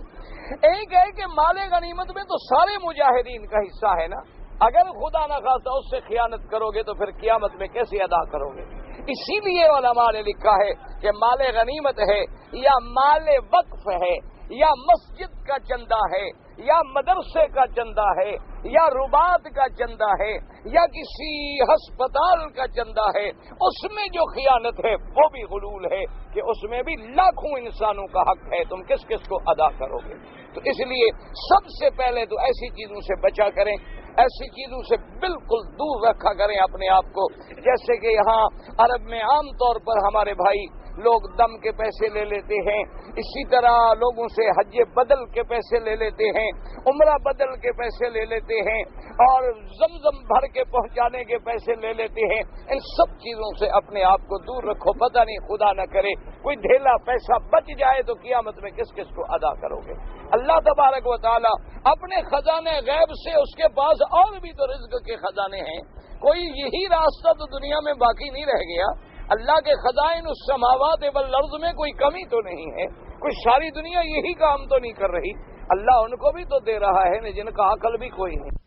ایک ہے کہ مال غنیمت میں تو سارے مجاہدین کا حصہ ہے نا، اگر خدا نہ خواستہ اس سے خیانت کرو گے تو پھر قیامت میں کیسے ادا کرو گے؟ اسی لیے علماء نے لکھا ہے کہ مال غنیمت ہے یا مال وقف ہے یا مسجد کا چندہ ہے یا مدرسے کا چندہ ہے یا رباط کا چندہ ہے یا کسی ہسپتال کا چندہ ہے، اس میں جو خیانت ہے وہ بھی غلول ہے کہ اس میں بھی لاکھوں انسانوں کا حق ہے، تم کس کس کو ادا کرو گے؟ تو اس لیے سب سے پہلے تو ایسی چیزوں سے بچا کریں، ایسی چیزوں سے بالکل دور رکھا کریں اپنے آپ کو، جیسے کہ یہاں عرب میں عام طور پر ہمارے بھائی لوگ دم کے پیسے لے لیتے ہیں، اسی طرح لوگوں سے حج بدل کے پیسے لے لیتے ہیں، عمرہ بدل کے پیسے لے لیتے ہیں، اور زمزم بھر کے پہنچانے کے پیسے لے لیتے ہیں۔ ان سب چیزوں سے اپنے آپ کو دور رکھو، پتہ نہیں خدا نہ کرے کوئی ڈھیلا پیسہ بچ جائے تو قیامت میں کس کس کو ادا کرو گے؟ اللہ تبارک و تعالی اپنے خزانے غیب سے، اس کے پاس اور بھی تو رزق کے خزانے ہیں، کوئی یہی راستہ تو دنیا میں باقی نہیں رہ گیا۔ اللہ کے خزائن السماوات والارض میں کوئی کمی تو نہیں ہے، کوئی ساری دنیا یہی کام تو نہیں کر رہی، اللہ ان کو بھی تو دے رہا ہے جن کا عقل بھی کوئی نہیں۔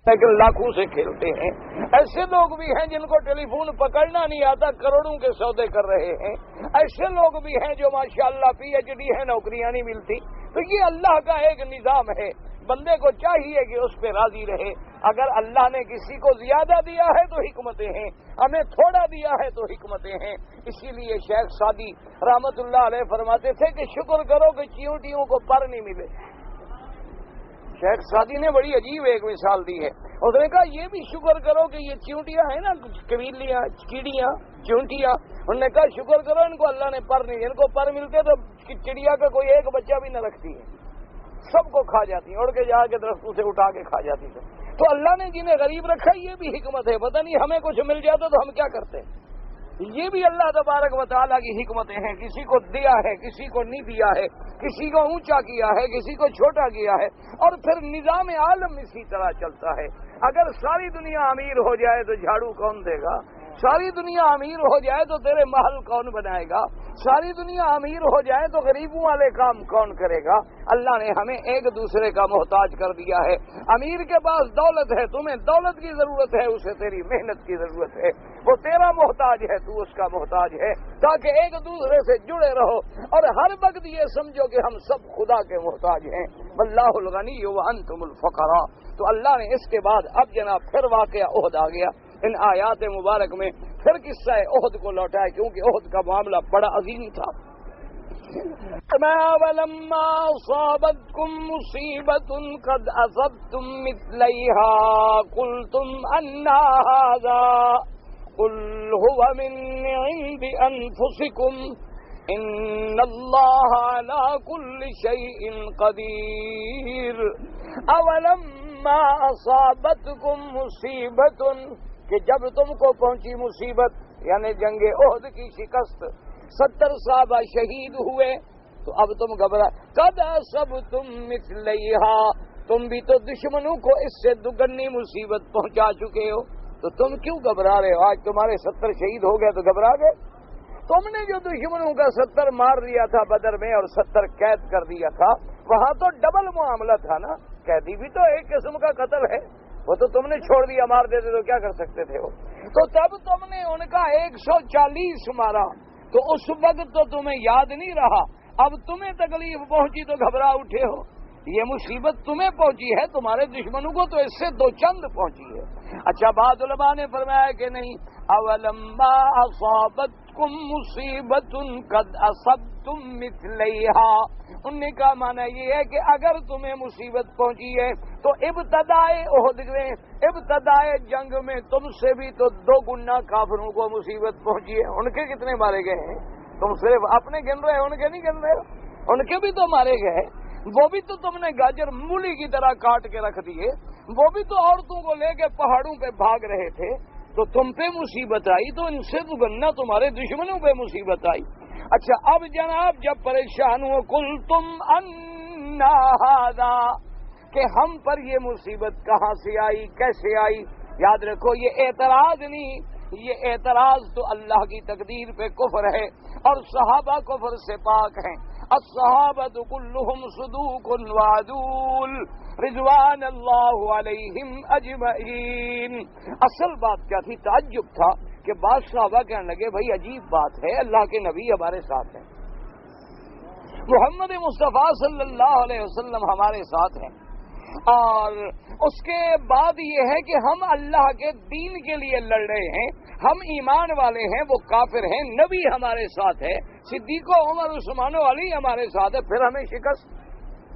لیکن لاکھوں سے کھیلتے ہیں۔ ایسے لوگ بھی ہیں جن کو ٹیلی فون پکڑنا نہیں آتا، کروڑوں کے سودے کر رہے ہیں۔ ایسے لوگ بھی ہیں جو ماشاءاللہ پی ایچ ڈی ہے، نوکریاں نہیں ملتی۔ تو یہ اللہ کا ایک نظام ہے، بندے کو چاہیے کہ اس پہ راضی رہے۔ اگر اللہ نے کسی کو زیادہ دیا ہے تو حکمتیں ہیں، ہمیں تھوڑا دیا ہے تو حکمتیں ہیں۔ اسی لیے شیخ سعدی رحمت اللہ علیہ فرماتے تھے کہ شکر کرو کہ چیونٹیوں کو پر نہیں ملے۔ شیخ سعدی نے بڑی عجیب ایک مثال دی ہے، اس نے کہا یہ بھی شکر کرو کہ یہ چیونٹیاں ہیں نا، کبیلیاں، کیڑیاں، چیونٹیاں، انہوں نے کہا شکر کرو ان کو اللہ نے پر نہیں، ان کو پر ملتے تو چڑیا کا کوئی ایک بچہ بھی نہ رکھتی ہے، سب کو کھا جاتی ہیں، اڑ کے جا کے درختوں سے اٹھا کے کھا جاتی ہے۔ تو اللہ نے جنہیں غریب رکھا یہ بھی حکمت ہے، پتہ نہیں ہمیں کچھ مل جاتا تو ہم کیا کرتے ہیں۔ یہ بھی اللہ تبارک و تعالیٰ کی حکمتیں ہیں، کسی کو دیا ہے، کسی کو نہیں دیا ہے، کسی کو اونچا کیا ہے، کسی کو چھوٹا کیا ہے، اور پھر نظام عالم اسی طرح چلتا ہے۔ اگر ساری دنیا امیر ہو جائے تو جھاڑو کون دے گا؟ ساری دنیا امیر ہو جائے تو تیرے محل کون بنائے گا؟ ساری دنیا امیر ہو جائے تو غریبوں والے کام کون کرے گا؟ اللہ نے ہمیں ایک دوسرے کا محتاج کر دیا ہے۔ امیر کے پاس دولت ہے، تمہیں دولت کی ضرورت ہے، اسے تیری محنت کی ضرورت ہے، وہ تیرا محتاج ہے، تو اس کا محتاج ہے، تاکہ ایک دوسرے سے جڑے رہو اور ہر وقت یہ سمجھو کہ ہم سب خدا کے محتاج ہیں۔ واللہ الغنی وانتم الفقراء۔ تو اللہ نے اس کے بعد اب جناب پھر واقعہ احد آ گیا، ان آیات مبارک میں پھر قصہ احد کو لوٹا ہے، کیونکہ احد کا معاملہ بڑا عظیم تھا۔ وَلَمَّا أَصَابَتْكُم مُّصِيبَةٌ قَدْ أَصَبْتُم مِّثْلَيْهَا قُلْتُمْ أَنَّىٰ هَٰذَا قُلْ هُوَ مِنْ عِندِ أَنفُسِكُمْ إِنَّ اللَّهَ عَلَىٰ كُلِّ شَيْءٍ قَدِيرٌ۔ أَوَلَمَّا أَصَابَتْكُم مُّصِيبَةٌ، کہ جب تم کو پہنچی مصیبت، یعنی جنگ احد کی شکست، 70 صحابہ شہید ہوئے، تو اب تم گھبرا، قد اصبتم مثلیہا، تم بھی تو دشمنوں کو اس سے دگنی مصیبت پہنچا چکے ہو، تو تم کیوں گھبرا رہے ہو؟ آج تمہارے 70 شہید ہو گئے تو گھبرا گئے؟ تم نے جو دشمنوں کا 70 مار دیا تھا بدر میں اور 70 قید کر دیا تھا، وہاں تو ڈبل معاملہ تھا نا، قیدی بھی تو ایک قسم کا قتل ہے، وہ تو تم نے چھوڑ دیا، مار دیتے تو کیا کر سکتے تھے وہ؟ تو تب تم نے ان کا 140 مارا، تو اس وقت تو تمہیں یاد نہیں رہا، اب تمہیں تکلیف پہنچی تو گھبرا اٹھے ہو۔ یہ مصیبت تمہیں پہنچی ہے، تمہارے دشمنوں کو تو اس سے دو چند پہنچی ہے۔ اچھا، بعض علماء نے فرمایا کہ نہیں، اولما اصابتکم مصیبت قد اصبتم مثلیہا، ان نے کہا معنی یہ ہے کہ اگر تمہیں مصیبت پہنچی ہے تو ابتدائے عہد میں، ابتدائے جنگ میں تم سے بھی تو دو گنا کافروں کو مصیبت پہنچی ہے۔ ان کے کتنے مارے گئے ہیں؟ تم صرف اپنے گن رہے، ان کے نہیں گن رہے، ان کے بھی تو مارے گئے، وہ بھی تو تم نے گاجر مولی کی طرح کاٹ کے رکھ دیے، وہ بھی تو عورتوں کو لے کے پہاڑوں پہ بھاگ رہے تھے، تو تم پہ مصیبت آئی تو ان سے تو بننا تمہارے دشمنوں پہ مصیبت آئی۔ اچھا، اب جناب جب پریشان ہو، قل تم انا ھذا، کہ ہم پر یہ مصیبت کہاں سے آئی، کیسے آئی؟ یاد رکھو یہ اعتراض نہیں، یہ اعتراض تو اللہ کی تقدیر پہ کفر ہے، اور صحابہ کفر سے پاک ہیں۔ الصحابۃ کلھم صدوق وعدول رضوان اللہ علیہم اجمعین۔ اصل بات کیا تھی؟ تعجب تھا کہ بعض صحابہ کہنے لگے بھائی عجیب بات ہے، اللہ کے نبی ہمارے ساتھ ہیں، محمد مصطفیٰ صلی اللہ علیہ وسلم ہمارے ساتھ ہیں، اور اس کے بعد یہ ہے کہ ہم اللہ کے دین کے لیے لڑ رہے ہیں، ہم ایمان والے ہیں، وہ کافر ہیں، نبی ہمارے ساتھ ہے، صدیق و عمر عثمان و علی ہمارے ساتھ ہے، پھر ہمیں شکست؟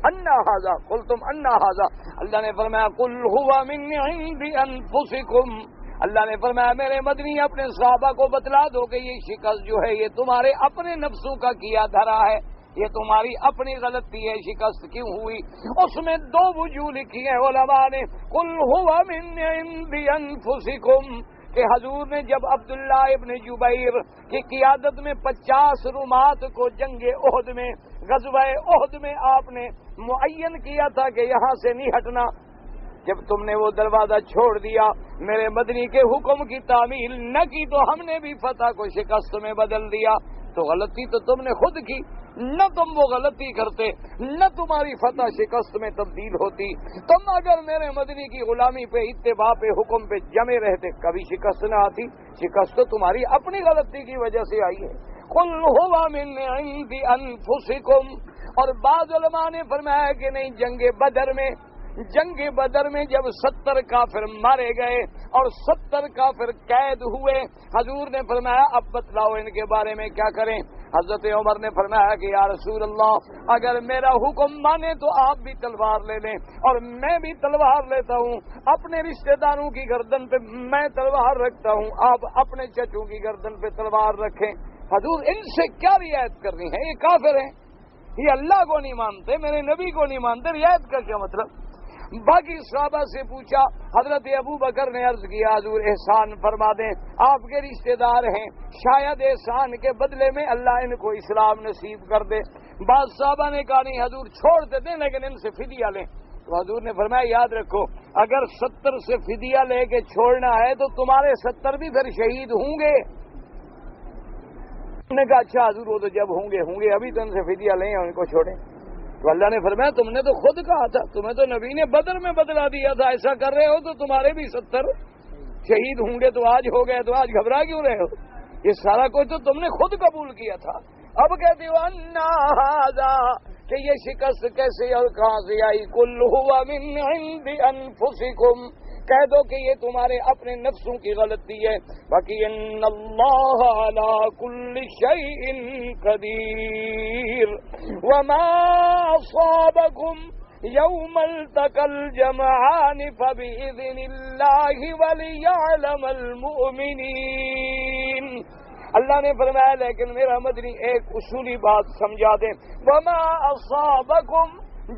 انا ھذا قلتم انا ھذا، اللہ نے فرمایا قل ھو من عند انفسکم، اللہ نے فرمایا میرے مدنی اپنے صحابہ کو بتلا دو کہ یہ شکست جو ہے یہ تمہارے اپنے نفسوں کا کیا دھرا ہے، یہ تمہاری اپنی غلطی ہے، شکست کیوں ہوئی؟ اس میں دو وجوہ لکھی ہیں علماء نے، قل ھو من عند انفسکم، کہ حضور نے جب عبداللہ ابن جبیر کی قیادت میں 50 رمات کو جنگ احد میں، غزوہ احد میں آپ نے معین کیا تھا کہ یہاں سے نہیں ہٹنا، جب تم نے وہ دروازہ چھوڑ دیا، میرے مدنی کے حکم کی تعمیل نہ کی تو ہم نے بھی فتح کو شکست میں بدل دیا، تو غلطی تو تم نے خود کی، نہ تم وہ غلطی کرتے، نہ تمہاری فتح شکست میں تبدیل ہوتی، تم اگر میرے مدنی کی غلامی پہ، اتباع پہ، حکم پہ جمے رہتے کبھی شکست نہ آتی، شکست تو تمہاری اپنی غلطی کی وجہ سے آئی ہے۔ قل ھو من عند انفسکم، اور بعض علماء نے فرمایا کہ نہیں، جنگ بدر میں جب 70 کافر مارے گئے اور 70 کافر قید ہوئے، حضور نے فرمایا اب بتلاؤ ان کے بارے میں کیا کریں؟ حضرت عمر نے فرمایا کہ یا رسول اللہ اگر میرا حکم مانے تو آپ بھی تلوار لے لیں اور میں بھی تلوار لیتا ہوں، اپنے رشتہ داروں کی گردن پہ میں تلوار رکھتا ہوں، آپ اپنے چچوں کی گردن پہ تلوار رکھیں۔ حضور ان سے کیا رعایت کرنی ہے؟ یہ کافر ہیں، یہ اللہ کو نہیں مانتے، میرے نبی کو نہیں مانتے، رعایت کا کیا مطلب؟ باقی صحابہ سے پوچھا، حضرت ابو بکر نے عرض کیا حضور احسان فرما دیں، آپ کے رشتہ دار ہیں، شاید احسان کے بدلے میں اللہ ان کو اسلام نصیب کر دے۔ بعض صحابہ نے کہا نہیں حضور چھوڑ دیتے لیکن ان سے فدیہ لیں، تو حضور نے فرمایا یاد رکھو اگر 70 سے فدیہ لے کے چھوڑنا ہے تو تمہارے 70 بھی پھر شہید ہوں گے۔ انہوں نے کہا اچھا حضور وہ تو جب ہوں گے ابھی تو ان سے فدیہ لیں اور ان کو چھوڑیں، تو اللہ نے فرمایا تم نے تو خود کہا تھا، تمہیں تو نبی نے بدر میں بدلا دیا تھا، ایسا کر رہے ہو تو تمہارے بھی 70 شہید ہوں گے، تو آج ہو گئے تو آج گھبرا کیوں رہے ہو؟ یہ سارا کچھ تو تم نے خود قبول کیا تھا، اب کہتے ہو انا ھذا کہ یہ شکست کیسے اور کہاں سے آئی؟ قل ھو من عند انفسکم، کہہ دو کہ یہ تمہارے اپنے نفسوں کی غلطی ہے، باقی ان اللہ علی کل شیء قدیر، وما اصابکم یوم التقى الجمعان فبإذن اللہ وليعلم المؤمنین۔ اللہ نے فرمایا لیکن میرا مدنی ایک اصولی بات سمجھا دیں، وما اصابکم،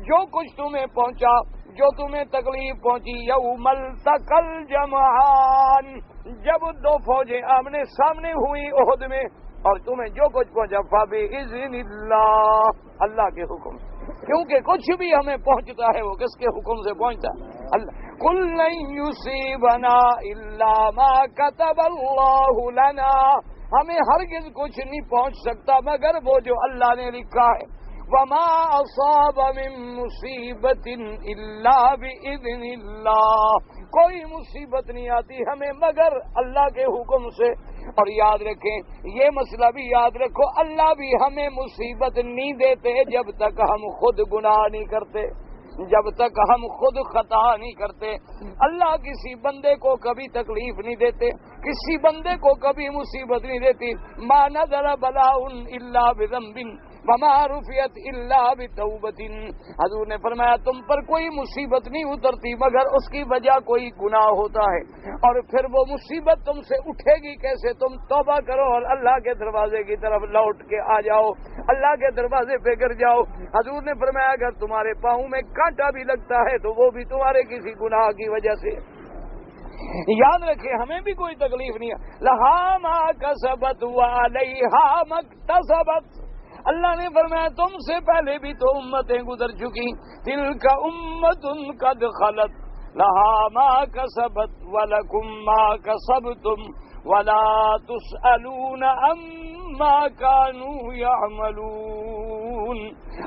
جو کچھ تمہیں پہنچا، جو تمہیں تکلیف پہنچی، یوم التقى الجمعان، جب دو فوجیں آمنے سامنے ہوئی احد میں، اور تمہیں جو کچھ پہنچا فبإذن اللہ، اللہ کے حکم سے، کیونکہ کچھ بھی ہمیں پہنچتا ہے وہ کس کے حکم سے پہنچتا ہے؟ اللہ۔ قل لن یصیبنا الا ما كتب اللہ لنا، ہمیں ہرگز کچھ نہیں پہنچ سکتا مگر وہ جو اللہ نے لکھا ہے، وما اصاب من مصیبت الا باذن اللہ، کوئی مصیبت نہیں آتی ہمیں مگر اللہ کے حکم سے۔ اور یاد رکھیں یہ مسئلہ بھی یاد رکھو، اللہ بھی ہمیں مصیبت نہیں دیتے جب تک ہم خود گناہ نہیں کرتے۔ جب تک ہم خود خطا نہیں کرتے۔ اللہ کسی بندے کو کبھی تکلیف نہیں دیتے، کسی بندے کو کبھی مصیبت نہیں دیتی۔ ما نزل بلاء الا بذنب وما رفعت الا بتوبۃ۔ حضور نے فرمایا تم پر کوئی مصیبت نہیں اترتی مگر اس کی وجہ کوئی گناہ ہوتا ہے، اور پھر وہ مصیبت تم سے اٹھے گی کیسے؟ تم توبہ کرو اور اللہ کے دروازے کی طرف لوٹ کے آ جاؤ، اللہ کے دروازے پہ گر جاؤ۔ حضور نے فرمایا اگر تمہارے پاؤں میں کانٹا بھی لگتا ہے تو وہ بھی تمہارے کسی گناہ کی وجہ سے۔ یاد رکھیں ہمیں بھی کوئی تکلیف نہیں ہے۔ لہا ما کسبت وعلیہا ما اکتسبت۔ اللہ نے فرمایا تم سے پہلے بھی تو امتیں گزر چکی، تلک امت قد خلت لہا ما کسبت ولکم ما کسبتم ولا تسألون عما كانوا يعملون۔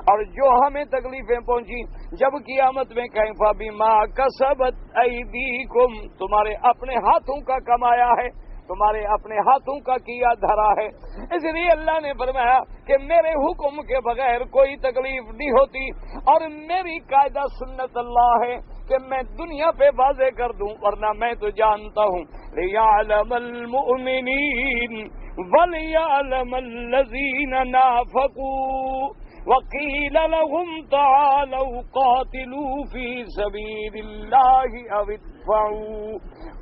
اور جو ہمیں تکلیفیں پہنچی جب قیامت میں کہیں فبما کسبت ایدیکم، تمہارے اپنے ہاتھوں کا کمایا ہے، تمہارے اپنے ہاتھوں کا کیا دھرا ہے۔ اس لیے اللہ نے فرمایا کہ میرے حکم کے بغیر کوئی تکلیف نہیں ہوتی، اور میری قاعدہ سنت اللہ ہے کہ میں دنیا پہ واضح کر دوں، ورنہ میں تو جانتا ہوں لِيَعْلَمَ الْمُؤْمِنِينَ وَلِيَعْلَمَ الَّذِينَ نَافَقُوا وَقِيلَ لَهُمْ تَعَالَوْا قَاتِلُوا فِي سَبِيلِ اللَّهِ أَوِ ادْفَعُوا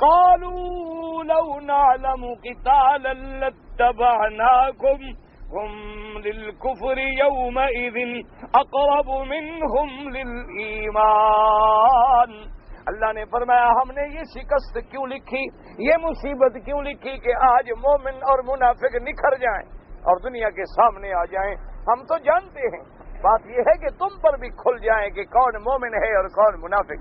قَالُوا لَوْ نَعْلَمُ قِتَالًا لَاتَّبَعْنَاكُمْ هُمْ لِلْكُفْرِ يَوْمَئِذٍ أَقْرَبُ مِنْهُمْ لِلْإِيمَانِ۔ اللہ نے فرمایا ہم نے یہ شکست کیوں لکھی، یہ مصیبت کیوں لکھی کہ آج مومن اور منافق نکھر جائیں اور دنیا کے سامنے آ جائیں۔ ہم تو جانتے ہیں، بات یہ ہے کہ تم پر بھی کھل جائیں کہ کون مومن ہے اور کون منافق۔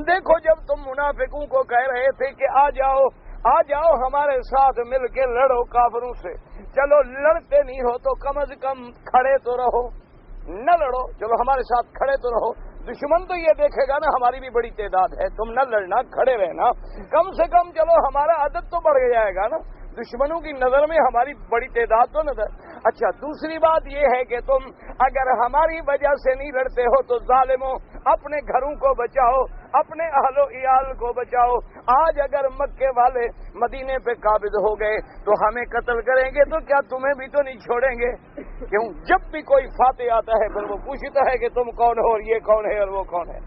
دیکھو جب تم منافقوں کو کہہ رہے تھے کہ آ جاؤ ہمارے ساتھ مل کے لڑو کافروں سے، چلو لڑتے نہیں ہو تو کم از کم کھڑے تو رہو، نہ لڑو چلو ہمارے ساتھ کھڑے تو رہو۔ دشمن تو یہ دیکھے گا نا ہماری بھی بڑی تعداد ہے، تم نہ لڑنا کھڑے رہنا، کم سے کم چلو ہمارا عدد تو بڑھ جائے گا نا، دشمنوں کی نظر میں ہماری بڑی تعداد تو نظر۔ اچھا دوسری بات یہ ہے کہ تم اگر ہماری وجہ سے نہیں لڑتے ہو تو ظالموں اپنے گھروں کو بچاؤ، اپنے اہل و عیال کو بچاؤ۔ آج اگر مکے والے مدینے پہ قابض ہو گئے تو ہمیں قتل کریں گے تو کیا تمہیں بھی تو نہیں چھوڑیں گے؟ کیوں؟ جب بھی کوئی فاتح آتا ہے پھر وہ پوچھتا ہے کہ تم کون ہو اور یہ کون ہے اور وہ کون ہے،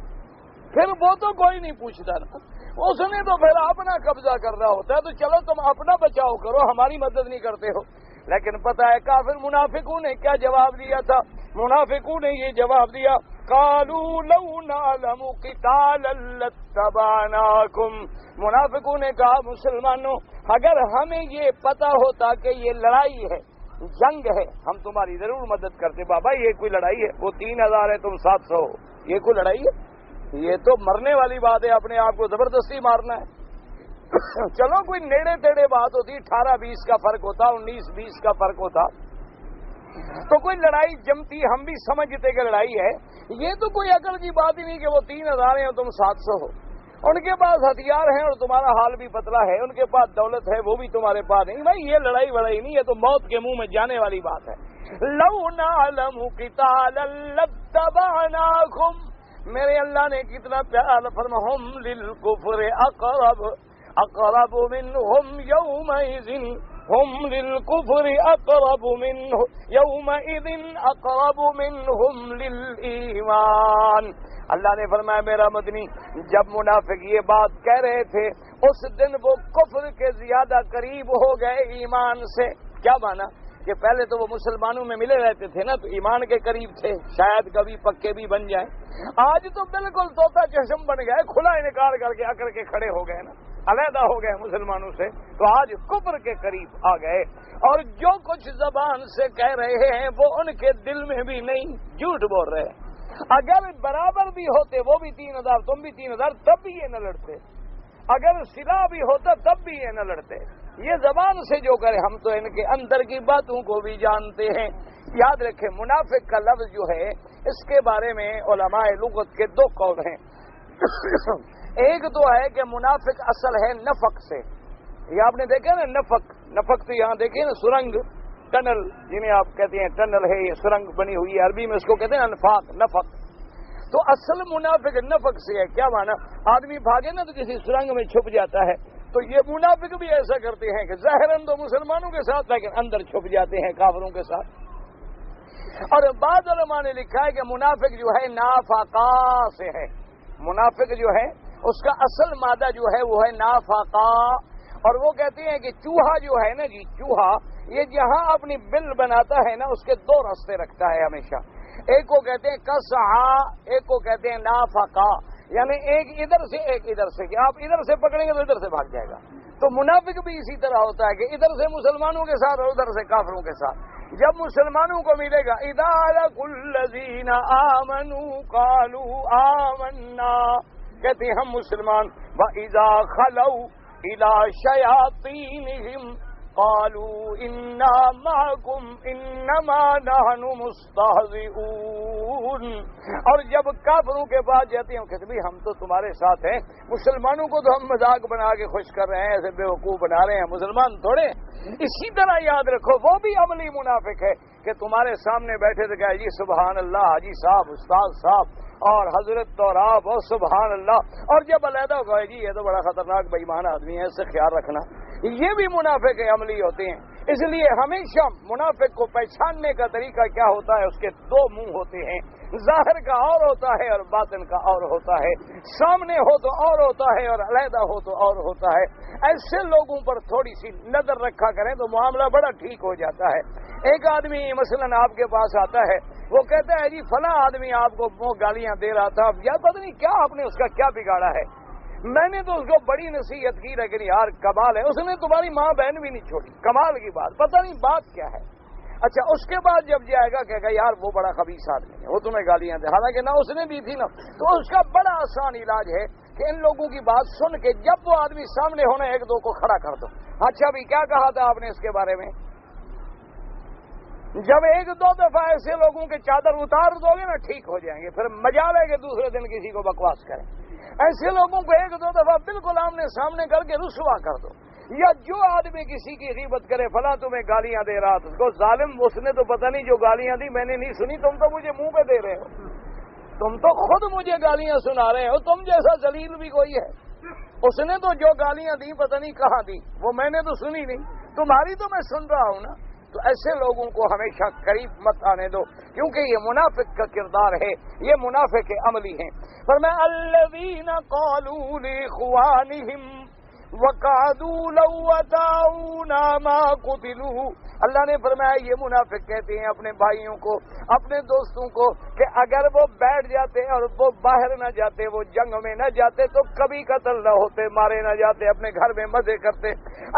پھر وہ تو کوئی نہیں پوچھتا نا، اس نے تو پھر اپنا قبضہ کرنا ہوتا ہے، تو چلو تم اپنا بچاؤ کرو، ہماری مدد نہیں کرتے ہو۔ لیکن پتہ ہے کافر منافقوں نے کیا جواب دیا تھا؟ منافقوں نے یہ جواب دیا قالوا لو نعلم قتالا لاتبعناكم۔ منافقوں نے کہا مسلمانوں اگر ہمیں یہ پتہ ہوتا کہ یہ لڑائی ہے، جنگ ہے، ہم تمہاری ضرور مدد کرتے۔ بابا یہ کوئی لڑائی ہے؟ وہ 3000 ہے تم 700 ہو، یہ کوئی لڑائی ہے؟ یہ تو مرنے والی بات ہے، اپنے آپ کو زبردستی مارنا ہے۔ چلو کوئی نیڑے تیڑے بات ہوتی، 18-20 کا فرق ہوتا، 19-20 کا فرق ہوتا تو کوئی لڑائی جمتی، ہم بھی سمجھتے کہ لڑائی ہے۔ یہ تو کوئی عقل کی بات ہی نہیں کہ وہ 3000 ہیں اور تم 700 ہو، ان کے پاس ہتھیار ہیں اور تمہارا حال بھی پتلا ہے، ان کے پاس دولت ہے وہ بھی تمہارے پاس نہیں۔ بھائی یہ لڑائی وڑائی نہیں، یہ تو موت کے منہ میں جانے والی بات ہے۔ لو نعلم قتالا لاتبعناكم، میرے اللہ نے کتنا پیارا فرمایا ہم للکفر اقرب منہم یومئذ، ہم للکفر اقرب منہ یومئذ اقرب منہم للایمان۔ اللہ نے فرمایا میرا مدنی جب منافق یہ بات کہہ رہے تھے اس دن وہ کفر کے زیادہ قریب ہو گئے ایمان سے۔ کیا مانا کہ پہلے تو وہ مسلمانوں میں ملے رہتے تھے نا تو ایمان کے قریب تھے، شاید کبھی پکے بھی بن جائیں۔ آج تو بالکل طوطا چشم بن گئے، کھلا انکار کر کے اکڑ کے کھڑے ہو گئے نا، علیحدہ ہو گئے مسلمانوں سے، تو آج کفر کے قریب آ گئے، اور جو کچھ زبان سے کہہ رہے ہیں وہ ان کے دل میں بھی نہیں، جھوٹ بول رہے ہیں۔ اگر برابر بھی ہوتے وہ بھی 3000 تم بھی 3000 تب بھی یہ نہ لڑتے، اگر سلا بھی ہوتا تب بھی یہ نہ لڑتے۔ یہ زبان سے جو کرے، ہم تو ان کے اندر کی باتوں کو بھی جانتے ہیں۔ یاد رکھیں منافق کا لفظ جو ہے اس کے بارے میں علماء لغت کے 2 قول ہیں۔ ایک تو ہے کہ منافق اصل ہے نفق سے، یہ آپ نے دیکھا نا نفق تو یہاں دیکھیں نا سرنگ، ٹنل جنہیں آپ کہتے ہیں ٹنل ہے، یہ سرنگ بنی ہوئی ہے، عربی میں اس کو کہتے ہیں انفاق، نفق۔ تو اصل منافق نفق سے ہے. کیا مانا؟ آدمی بھاگے نا تو کسی سرنگ میں چھپ جاتا ہے. تو یہ منافق بھی ایسا کرتے ہیں کہ ظاہراً تو مسلمانوں کے ساتھ لیکن اندر چھپ جاتے ہیں کافروں کے ساتھ. اور بعض علماء نے لکھا ہے کہ منافق جو ہے نافاقا سے ہے. منافق جو ہے اس کا اصل مادہ جو ہے وہ ہے نافاقا. اور وہ کہتے ہیں کہ چوہا جو ہے نا جی، چوہا یہ جہاں اپنی بل بناتا ہے نا اس کے دو راستے رکھتا ہے ہمیشہ. ایک کو کہتے ہیں کسعا، ایک کو کہتے ہیں نافقا، یعنی ایک ادھر سے ایک ادھر سے، کہ آپ ادھر سے پکڑیں گے تو ادھر سے بھاگ جائے گا. تو منافق بھی اسی طرح ہوتا ہے کہ ادھر سے مسلمانوں کے ساتھ اور ادھر سے کافروں کے ساتھ. جب مسلمانوں کو ملے گا اذا لقوا الذین آمنوا قالوا آمنا، کہتے ہیں ہم مسلمان. وَإِذَا خَلَوْا إِلَى شَيَاطِينِهِمْ قَالُوا إِنَّا مَعَكُمْ إِنَّمَا نَحْنُ مُسْتَهْزِئُونَ. اور جب کافروں کے پاس جاتے ہیں کہتے ہیں ہم تو تمہارے ساتھ ہیں، مسلمانوں کو تو ہم مذاق بنا کے خوش کر رہے ہیں، ایسے بیوقوف بنا رہے ہیں، مسلمان تھوڑے. اسی طرح یاد رکھو وہ بھی عملی منافق ہے کہ تمہارے سامنے بیٹھے تھے کہ جی سبحان اللہ حاجی صاحب، استاد صاحب اور حضرت تو آپ اور سبحان اللہ، اور جب علیحدہ ہو گئے جی یہ تو بڑا خطرناک بے ایمان آدمی ہے، اس سے خیال رکھنا. یہ بھی منافق عملی ہوتے ہیں. اس لیے ہمیشہ منافق کو پہچاننے کا طریقہ کیا ہوتا ہے، اس کے دو منہ ہوتے ہیں، ظاہر کا اور ہوتا ہے اور باطن کا اور ہوتا ہے. سامنے ہو تو اور ہوتا ہے اور علیحدہ ہو تو اور ہوتا ہے. ایسے لوگوں پر تھوڑی سی نظر رکھا کریں تو معاملہ بڑا ٹھیک ہو جاتا ہے. ایک آدمی مثلا آپ کے پاس آتا ہے، وہ کہتا ہے جی فلاں آدمی آپ کو وہ گالیاں دے رہا تھا، یا پتہ نہیں کیا آپ نے اس کا کیا بگاڑا ہے، میں نے تو اس کو بڑی نصیحت کی لیکن یار کمال ہے، اس نے تمہاری ماں بہن بھی نہیں چھوڑی، کمال کی بات، پتہ نہیں بات کیا ہے. اچھا اس کے بعد جب جائے گا کہے گا یار وہ بڑا خبیث آدمی ہے، وہ تمہیں گالیاں دے، حالانکہ نہ اس نے دی تھی نا. تو اس کا بڑا آسان علاج ہے کہ ان لوگوں کی بات سن کے جب وہ آدمی سامنے ہونا ایک دو کو کھڑا کر دو. اچھا بھی کیا کہا تھا آپ نے اس کے بارے میں؟ جب ایک دو دفعہ ایسے لوگوں کے چادر اتار دو گے نا ٹھیک ہو جائیں گے، پھر مجال ہے کہ دوسرے دن کسی کو بکواس کریں. ایسے لوگوں کو ایک دو دفعہ بالکل آمنے سامنے کر کے رسوا کر دو. یا جو آدمی کسی کی غیبت کرے فلاں تمہیں گالیاں دے رہا تھا، اس کو ظالم اس نے تو پتہ نہیں جو گالیاں دی میں نے نہیں سنی، تم تو مجھے منہ پہ دے رہے ہو، تم تو خود مجھے گالیاں سنا رہے ہو، تم جیسا ذلیل بھی کوئی ہے. اس نے تو جو گالیاں دی پتہ نہیں کہاں دی، وہ میں نے تو سنی نہیں، تمہاری تو میں سن رہا ہوں نا. تو ایسے لوگوں کو ہمیشہ قریب مت آنے دو، کیونکہ یہ منافق کا کردار ہے، یہ منافق عملی ہیں. فرمایا الذین قالوا لاخوانہم وقعدوا لو اطاعونا ما قتلوا. اللہ نے فرمایا یہ منافق کہتے ہیں اپنے بھائیوں کو، اپنے دوستوں کو کہ اگر وہ بیٹھ جاتے اور وہ باہر نہ جاتے، وہ جنگ میں نہ جاتے تو کبھی قتل نہ ہوتے، مارے نہ جاتے، اپنے گھر میں مزے کرتے.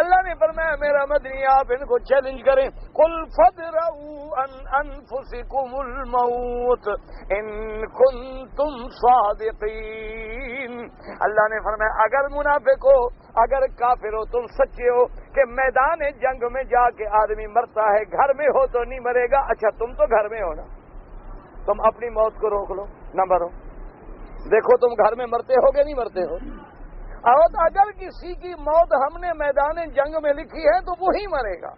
اللہ نے فرمایا میرا مدنی آپ ان کو چیلنج کریں، قل فادرؤوا عن انفسکم الموت ان کنتم صادقین. اللہ نے فرمایا اگر منافق ہو، اگر کافر ہو، تم سچے ہو کہ میدان جنگ میں جا کے آدمی مرتا ہے، گھر میں ہو تو نہیں مرے گا. اچھا تم تو گھر میں ہو نا، تم اپنی موت کو روک لو نہ مرو، دیکھو تم گھر میں مرتے ہو کہ نہیں مرتے ہو. اور اگر کسی کی موت ہم نے میدان جنگ میں لکھی ہے تو وہی مرے گا،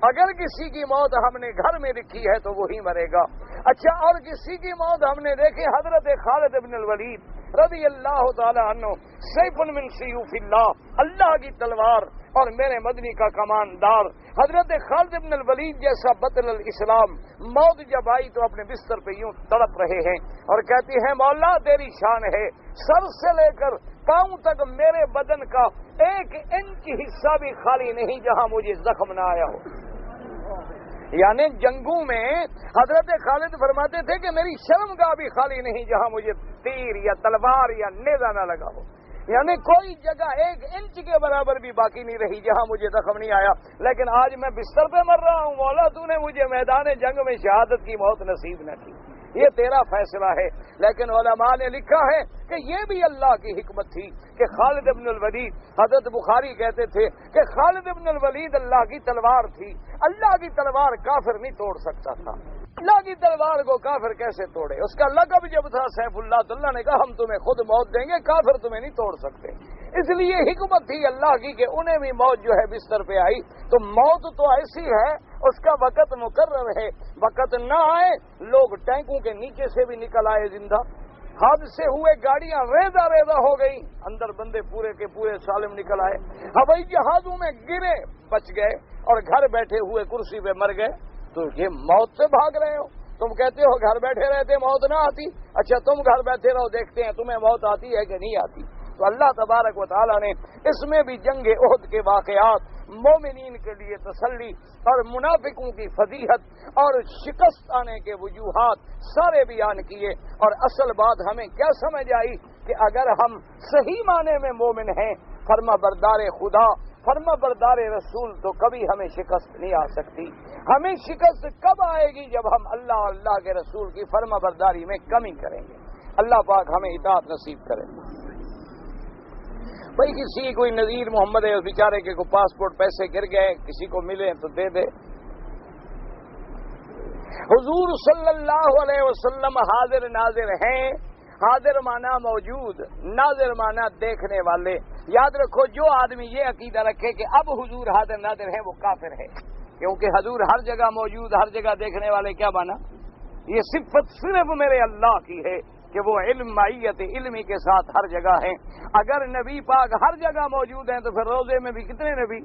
اگر کسی کی موت ہم نے گھر میں لکھی ہے تو وہی مرے گا. اچھا اور کسی کی موت ہم نے دیکھی، حضرت خالد بن الولید رضی اللہ تعالی عنہ، سیف من سیوف اللہ، اللہ کی تلوار اور میرے مدنی کا کماندار حضرت خالد بن الولید جیسا بطل الاسلام، موت جب آئی تو اپنے بستر پہ یوں تڑپ رہے ہیں اور کہتی ہیں مولا تیری شان ہے، سر سے لے کر پاؤں تک میرے بدن کا 1 انچ حصہ بھی خالی نہیں جہاں مجھے زخم نہ آیا ہو. یعنی جنگوں میں حضرت خالد فرماتے تھے کہ میری شرم کا بھی خالی نہیں جہاں مجھے تیر یا تلوار یا نیزہ نہ لگا ہو. یعنی کوئی جگہ 1 انچ کے برابر بھی باقی نہیں رہی جہاں مجھے زخم نہیں آیا. لیکن آج میں بستر پہ مر رہا ہوں، مولا تو نے مجھے میدان جنگ میں شہادت کی موت نصیب نہ کی، یہ تیرا فیصلہ ہے. لیکن علماء نے لکھا ہے کہ یہ بھی اللہ کی حکمت تھی کہ خالد بن الولید، حضرت بخاری کہتے تھے کہ خالد بن الولید اللہ کی تلوار تھی، اللہ کی تلوار کافر نہیں توڑ سکتا تھا. اللہ کی تلوار کو کافر کیسے توڑے؟ اس کا لقب جب تھا سیف اللہ، تو اللہ نے کہا ہم تمہیں خود موت دیں گے، کافر تمہیں نہیں توڑ سکتے. اس لیے حکمت تھی اللہ کی کہ انہیں بھی موت جو ہے بستر پہ آئی. تو موت تو ایسی ہے، اس کا وقت مقرر ہے، وقت نہ آئے لوگ ٹینکوں کے نیچے سے بھی نکل آئے زندہ، حادثے ہوئے، گاڑیاں ریزہ ریزہ ہو گئی، اندر بندے پورے کے پورے سالم نکل آئے، ہوائی جہازوں میں گرے بچ گئے، اور گھر بیٹھے ہوئے کرسی پہ مر گئے۔ تو یہ موت سے بھاگ رہے ہو؟ تم کہتے ہو گھر بیٹھے رہتے موت نہ آتی، اچھا تم گھر بیٹھے رہو، دیکھتے ہیں تمہیں موت آتی ہے کہ نہیں آتی۔ تو اللہ تبارک و تعالیٰ نے اس میں بھی جنگ احد کے واقعات، مومنین کے لیے تسلی اور منافقوں کی فضیحت اور شکست آنے کے وجوہات سارے بیان کیے۔ اور اصل بات ہمیں کیا سمجھ آئی کہ اگر ہم صحیح معنی میں مومن ہیں، فرما بردار خدا، فرما بردار رسول، تو کبھی ہمیں شکست نہیں آ سکتی۔ ہمیں شکست کب آئے گی؟ جب ہم اللہ اور اللہ کے رسول کی فرما برداری میں کمی کریں گے۔ اللہ پاک ہمیں اطاعت نصیب کرے۔ بھائی کسی کوئی نذیر محمد ہے، اس بیچارے کے کو پاسپورٹ پیسے گر گئے، کسی کو ملے تو دے دے۔ حضور صلی اللہ علیہ وسلم حاضر ناظر ہیں۔ حاضر مانا موجود، ناظر مانا دیکھنے والے۔ یاد رکھو جو آدمی یہ عقیدہ رکھے کہ اب حضور حاضر ناظر ہیں وہ کافر ہے، کیونکہ حضور ہر جگہ موجود، ہر جگہ دیکھنے والے، کیا مانا؟ یہ صفت صرف میرے اللہ کی ہے کہ وہ علم معیت علمی کے ساتھ ہر جگہ ہیں۔ اگر نبی پاک ہر جگہ موجود ہیں تو پھر روزے میں بھی کتنے نبی،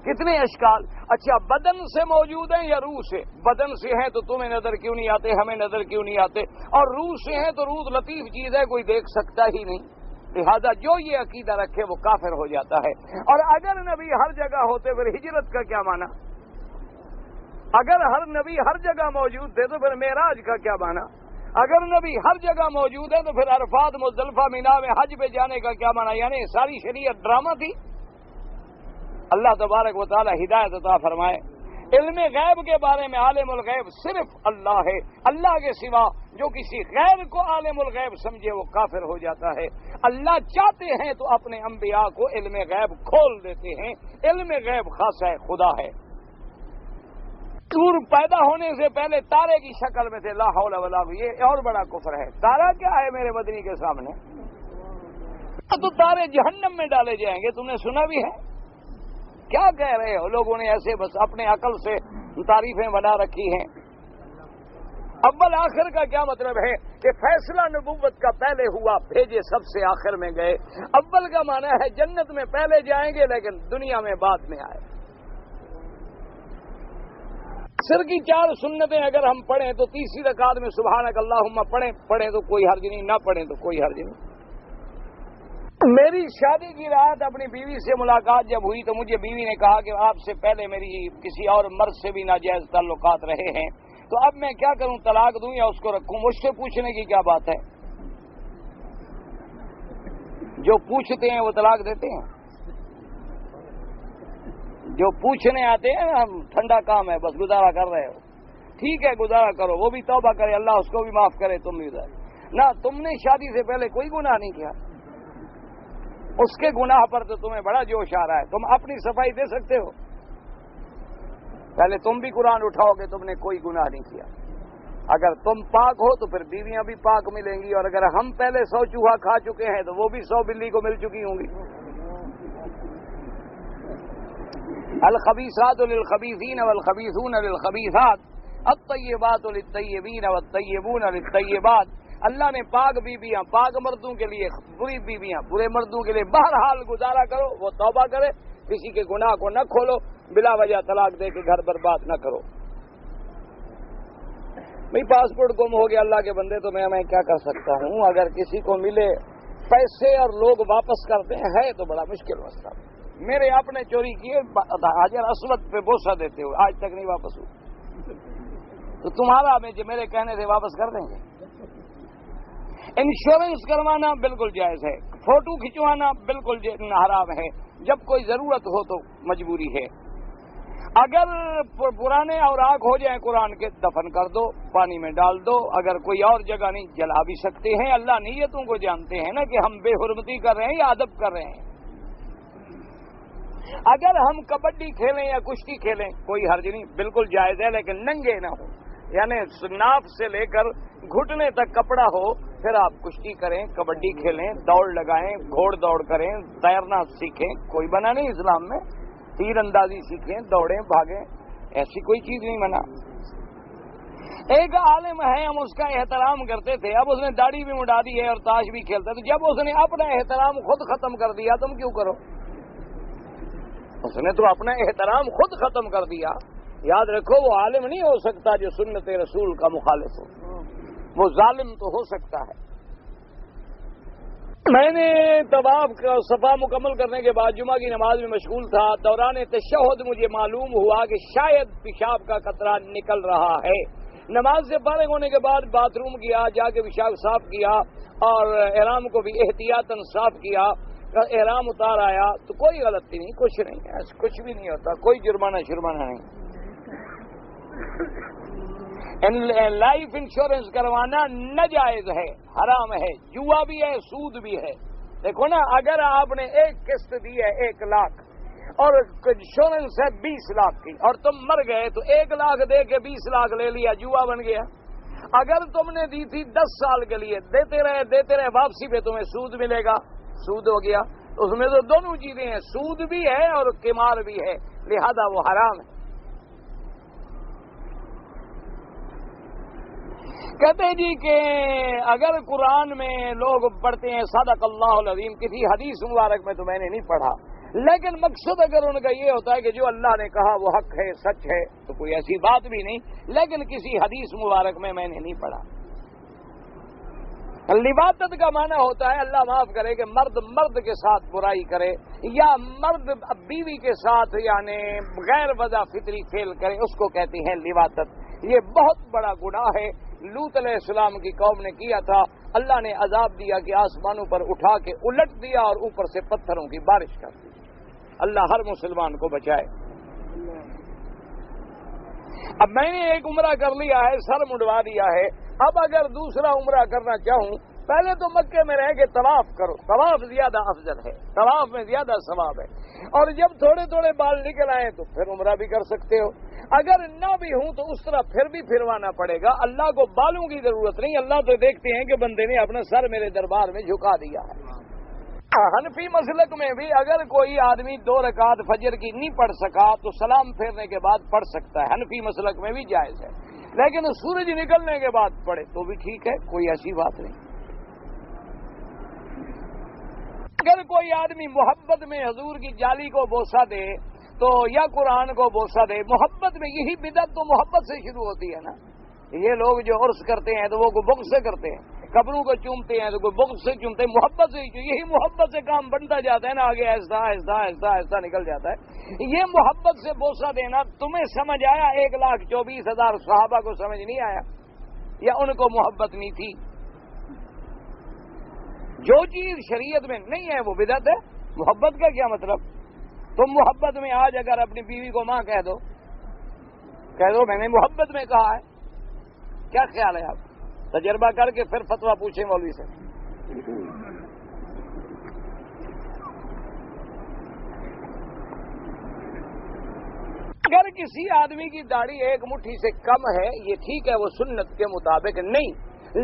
کتنے اشکال؟ اچھا بدن سے موجود ہیں یا روح سے؟ بدن سے ہیں تو تمہیں نظر کیوں نہیں آتے، ہمیں نظر کیوں نہیں آتے؟ اور روح سے ہیں تو روح لطیف چیز ہے، کوئی دیکھ سکتا ہی نہیں۔ لہذا جو یہ عقیدہ رکھے وہ کافر ہو جاتا ہے۔ اور اگر نبی ہر جگہ ہوتے پھر ہجرت کا کیا معنی؟ اگر ہر نبی ہر جگہ موجود تھے تو پھر معراج کا کیا معنی؟ اگر نبی ہر جگہ موجود ہے تو پھر عرفات مزدلفہ مینا میں حج پہ جانے کا کیا معنی؟ یعنی ساری شریعت ڈرامہ تھی۔ اللہ تبارک و تعالی ہدایت عطا فرمائے۔ علم غیب کے بارے میں عالم الغیب صرف اللہ ہے، اللہ کے سوا جو کسی غیر کو عالم الغیب سمجھے وہ کافر ہو جاتا ہے۔ اللہ چاہتے ہیں تو اپنے انبیاء کو علم غیب کھول دیتے ہیں، علم غیب خاصہ خدا ہے۔ سور پیدا ہونے سے پہلے تارے کی شکل میں تھے، لا حول ولا قوت، یہ اور بڑا کفر ہے۔ تارا کیا ہے میرے مدنی کے سامنے؟ تو تارے جہنم میں ڈالے جائیں گے، تم نے سنا بھی ہے؟ کیا کہہ رہے ہو؟ لوگوں نے ایسے بس اپنے عقل سے تعریفیں بنا رکھی ہیں۔ اول آخر کا کیا مطلب ہے کہ فیصلہ نبوت کا پہلے ہوا، بھیجے سب سے آخر میں گئے۔ اول کا معنی ہے جنت میں پہلے جائیں گے لیکن دنیا میں بعد میں آئے۔ عصر کی 4 سنتیں اگر ہم پڑھیں تو تیسری رکعت میں سبحانک اللہم پڑھیں تو کوئی حرج نہیں، نہ پڑھیں تو کوئی حرج نہیں۔ میری شادی کی رات اپنی بیوی سے ملاقات جب ہوئی تو مجھے بیوی نے کہا کہ آپ سے پہلے میری کسی اور مرد سے بھی ناجائز تعلقات رہے ہیں، تو اب میں کیا کروں، طلاق دوں یا اس کو رکھوں؟ مجھ سے پوچھنے کی کیا بات ہے؟ جو پوچھتے ہیں وہ طلاق دیتے ہیں، جو پوچھنے آتے ہیں نا ٹھنڈا کام ہے، بس گزارا کر رہے ہو، ٹھیک ہے گزارا کرو، وہ بھی توبہ کرے، اللہ اس کو بھی معاف کرے، تم بھی نہ، تم نے شادی سے پہلے کوئی گناہ نہیں کیا، اس کے گناہ پر تو تمہیں بڑا جوش آ رہا ہے، تم اپنی صفائی دے سکتے ہو؟ پہلے تم بھی قرآن اٹھاؤ گے، تم نے کوئی گناہ نہیں کیا۔ اگر تم پاک ہو تو پھر بیویاں بھی پاک ملیں گی، اور اگر ہم پہلے 100 چوہا کھا چکے ہیں تو وہ بھی 100 بلی کو مل چکی ہوں گی۔ الخبیثات للخبیثین والخبیثون للخبیثات الطیبات للطیبین والطیبون للطیبات۔ اللہ نے پاک بیویاں پاک مردوں کے لیے، بری بیویاں برے مردوں کے لیے، بہرحال گزارا کرو، وہ توبہ کرے، کسی کے گناہ کو نہ کھولو، بلا وجہ طلاق دے کے گھر برباد نہ کرو۔ بھئی پاسپورٹ گم ہو گیا، اللہ کے بندے، تو میں کیا کر سکتا ہوں؟ اگر کسی کو ملے پیسے اور لوگ واپس کرتے ہیں ہے تو بڑا مشکل مسئلہ۔ میرے آپ نے چوری کیے، حجر اسود پہ بوسہ دیتے ہوئے آج تک نہیں واپس ہوئے، تو تمہارا میرے کہنے سے واپس کر دیں گے؟ انشورنس کروانا بالکل جائز ہے، فوٹو کھنچوانا بالکل حرام ہے، جب کوئی ضرورت ہو تو مجبوری ہے۔ اگر پرانے اوراق ہو جائیں قرآن کے، دفن کر دو، پانی میں ڈال دو، اگر کوئی اور جگہ نہیں جلا بھی سکتے ہیں، اللہ نیتوں کو جانتے ہیں نا کہ ہم بے حرمتی کر رہے ہیں یا ادب کر رہے ہیں۔ اگر ہم کبڈی کھیلیں یا کشتی کھیلیں کوئی حرج نہیں، بالکل جائز ہے، لیکن ننگے نہ ہو، یعنی ناف سے لے کر گھٹنے تک کپڑا ہو، پھر آپ کشتی کریں، کبڈی کھیلیں، دوڑ لگائیں، گھوڑ دوڑ کریں، تیرنا سیکھیں، کوئی منع نہیں اسلام میں، تیر اندازی سیکھیں، دوڑیں بھاگیں، ایسی کوئی چیز نہیں منع۔ ایک عالم ہے، ہم اس کا احترام کرتے تھے، اب اس نے داڑھی بھی مڈا دی ہے اور تاش بھی کھیلتا ہے، تو جب اس نے اپنا احترام خود ختم کر دیا تم کیوں کرو؟ اس نے تو اپنا احترام خود ختم کر دیا۔ یاد رکھو وہ عالم نہیں ہو سکتا جو سنت رسول کا مخالف ہو، وہ ظالم تو ہو سکتا ہے۔ میں نے طواف کا صفا مکمل کرنے کے بعد جمعہ کی نماز میں مشغول تھا، دوران تشہد مجھے معلوم ہوا کہ شاید پیشاب کا قطرہ نکل رہا ہے۔ نماز سے فارغ ہونے کے بعد باتھ روم گیا، جا کے پیشاب صاف کیا اور احرام کو بھی احتیاطاً صاف کیا، احرام اتار آیا تو کوئی غلطی نہیں، کچھ نہیں، ایسا کچھ بھی نہیں ہوتا، کوئی جرمانہ نہیں۔ لائف انشورنس کروانا ناجائز ہے، حرام ہے، جوا بھی ہے، سود بھی ہے۔ دیکھو نا، اگر آپ نے ایک قسط دی ہے 1 لاکھ اور انشورنس ہے 20 لاکھ کی اور تم مر گئے تو 1 لاکھ دے کے 20 لاکھ لے لیا، جوا بن گیا۔ اگر تم نے دی تھی 10 سال کے لیے، دیتے رہے واپسی پہ تمہیں سود ملے گا، سود ہو گیا۔ اس میں تو دونوں چیزیں ہیں، سود بھی ہے اور قمار بھی ہے، لہذا وہ حرام ہے۔ کہتے ہیں جی کہ اگر قرآن میں لوگ پڑھتے ہیں صدق اللہ العظیم، کسی حدیث مبارک میں تو میں نے نہیں پڑھا، لیکن مقصد اگر ان کا یہ ہوتا ہے کہ جو اللہ نے کہا وہ حق ہے، سچ ہے، تو کوئی ایسی بات بھی نہیں، لیکن کسی حدیث مبارک میں نے نہیں پڑھا۔ لواطت کا معنی ہوتا ہے، اللہ معاف کرے، کہ مرد کے ساتھ برائی کرے یا مرد بیوی کے ساتھ یعنی غیر وضع فطری فعل کرے، اس کو کہتے ہیں لواطت۔ یہ بہت بڑا گناہ ہے، لوط علیہ السلام کی قوم نے کیا تھا، اللہ نے عذاب دیا کہ آسمانوں پر اٹھا کے الٹ دیا اور اوپر سے پتھروں کی بارش کر دی۔ اللہ ہر مسلمان کو بچائے۔ اب میں نے ایک عمرہ کر لیا ہے، سر مڈوا دیا ہے، اب اگر دوسرا عمرہ کرنا چاہوں، پہلے تو مکے میں رہ کے طواف کرو، طواف زیادہ افضل ہے، طواف میں زیادہ ثواب ہے، اور جب تھوڑے تھوڑے بال نکل آئے تو پھر عمرہ بھی کر سکتے ہو۔ اگر نہ بھی ہوں تو اس طرح پھر بھی پھروانا پڑے گا، اللہ کو بالوں کی ضرورت نہیں، اللہ تو دیکھتے ہیں کہ بندے نے اپنا سر میرے دربار میں جھکا دیا ہے۔ حنفی مسلک میں بھی اگر کوئی آدمی 2 رکعت فجر کی نہیں پڑھ سکا تو سلام پھیرنے کے بعد پڑھ سکتا ہے، حنفی مسلک میں بھی جائز ہے، لیکن سورج نکلنے کے بعد پڑھے تو بھی ٹھیک ہے، کوئی ایسی بات نہیں۔ اگر کوئی آدمی محبت میں حضور کی جالی کو بوسہ دے تو یا قرآن کو بوسہ دے، محبت میں، یہی بدعت تو محبت سے شروع ہوتی ہے نا۔ یہ لوگ جو عرس کرتے ہیں تو وہ کوئی بغض سے کرتے ہیں، قبروں کو چومتے ہیں تو کوئی بغض سے چومتے ہیں، محبت سے، یہی محبت سے کام بنتا جاتا ہے نا، آگے آہستہ آہستہ آہستہ آہستہ نکل جاتا ہے۔ یہ محبت سے بوسہ دینا تمہیں سمجھ آیا؟ 1,24,000 صحابہ کو سمجھ نہیں آیا یا ان کو محبت نہیں تھی؟ جو چیز شریعت میں نہیں ہے وہ بدعت ہے۔ محبت کا کیا مطلب؟ تم محبت میں آج اگر اپنی بیوی کو ماں کہہ دو میں نے محبت میں کہا ہے، کیا خیال ہے؟ آپ تجربہ کر کے پھر فتویٰ پوچھیں مولوی سے۔ اگر کسی آدمی کی داڑھی 1 مٹھی سے کم ہے، یہ ٹھیک ہے، وہ سنت کے مطابق نہیں،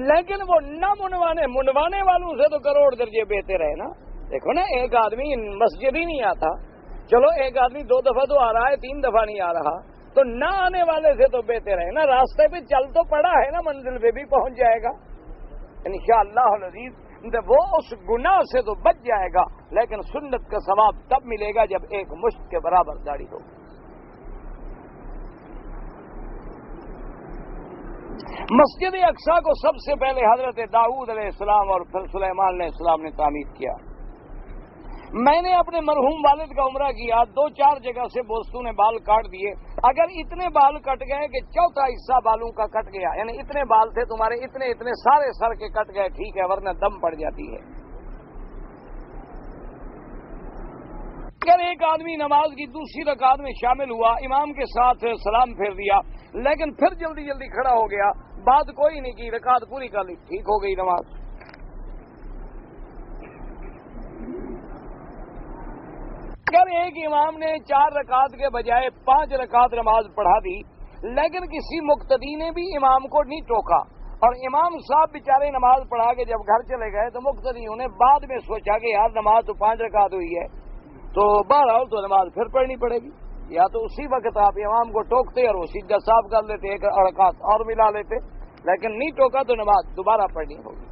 لیکن وہ نہ منوانے والوں سے تو کروڑ درجے بہتر ہے نا۔ دیکھو نا، ایک آدمی مسجد ہی نہیں آتا، چلو ایک آدمی 2 دفعہ تو آ رہا ہے، 3 دفعہ نہیں آ رہا، تو نہ آنے والے سے تو بہتر ہے نا۔ راستے پہ چل تو پڑا ہے نا، منزل پہ بھی پہنچ جائے گا انشاءاللہ العزیز، وہ اس گناہ سے تو بچ جائے گا، لیکن سنت کا ثواب تب ملے گا جب 1 مشت کے برابر داڑھی ہو۔ مسجد اقصی کو سب سے پہلے حضرت داؤد علیہ السلام اور پھر سلیمان علیہ السلام نے تعمیر کیا۔ میں نے اپنے مرحوم والد کا عمرہ کیا، 2-4 جگہ سے دوستوں نے بال کاٹ دیے۔ اگر اتنے بال کٹ گئے کہ 4تھا حصہ بالوں کا کٹ گیا، یعنی اتنے بال تھے تمہارے، اتنے سارے سر کے کٹ گئے، ٹھیک ہے، ورنہ دم پڑ جاتی ہے۔ اگر ایک آدمی نماز کی دوسری رکعت میں شامل ہوا، امام کے ساتھ سلام پھیر دیا، لیکن پھر جلدی کھڑا ہو گیا، بات کوئی نہیں کی، رکعت پوری کر لی، ٹھیک ہو گئی نماز۔ اگر ایک امام نے 4 رکعت کے بجائے 5 رکعت نماز پڑھا دی، لیکن کسی مقتدی نے بھی امام کو نہیں ٹوکا، اور امام صاحب بیچارے نماز پڑھا کے جب گھر چلے گئے تو مقتدیوں نے بعد میں سوچا کہ یار نماز تو 5 رکعت ہوئی ہے، تو بہرحال تو نماز پھر پڑھنی پڑے گی، یا تو اسی وقت آپ امام کو ٹوکتے اور وہ سجدہ صاف کر لیتے، ایک رکعت اور ملا لیتے، لیکن نہیں ٹوکا تو نماز دوبارہ پڑھنی ہوگی۔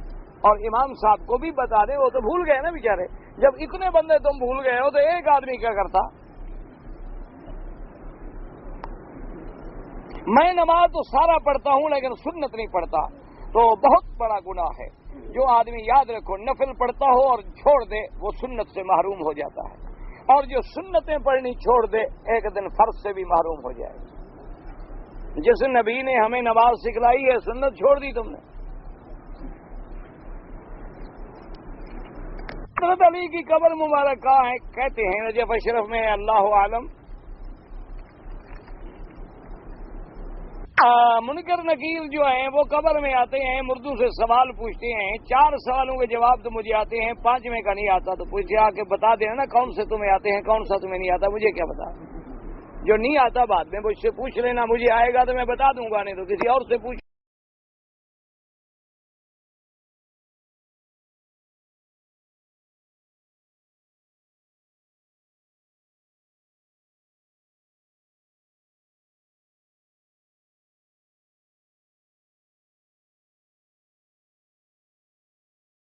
اور امام صاحب کو بھی بتا دیں، وہ تو بھول گئے نا بیچارے، جب اتنے بندے تم بھول گئے ہو تو ایک آدمی کیا کرتا؟ میں نماز تو سارا پڑھتا ہوں لیکن سنت نہیں پڑھتا، تو بہت بڑا گناہ ہے۔ جو آدمی یاد رکھو نفل پڑھتا ہو اور چھوڑ دے وہ سنت سے محروم ہو جاتا ہے، اور جو سنتیں پڑھنی چھوڑ دے ایک دن فرض سے بھی محروم ہو جائے گا۔ جس نبی نے ہمیں نماز سکھلائی ہے سنت چھوڑ دی تم نے۔ حضرت علی کی قبر مبارک کہاں ہے؟ کہتے ہیں نجف اشرف میں، اللہ عالم، منکر نکیر جو ہیں وہ قبر میں آتے ہیں، مردوں سے سوال پوچھتے ہیں، 4 سوالوں کے جواب تو مجھے آتے ہیں، 5ویں کا نہیں آتا، تو پوچھے آ کے بتا دینا نا کون سے تمہیں آتے ہیں، کون سا تمہیں نہیں آتا، مجھے کیا بتا؟ جو نہیں آتا بعد میں مجھ سے پوچھ لینا، مجھے آئے گا تو میں بتا دوں گا، نہیں تو کسی اور سے پوچھ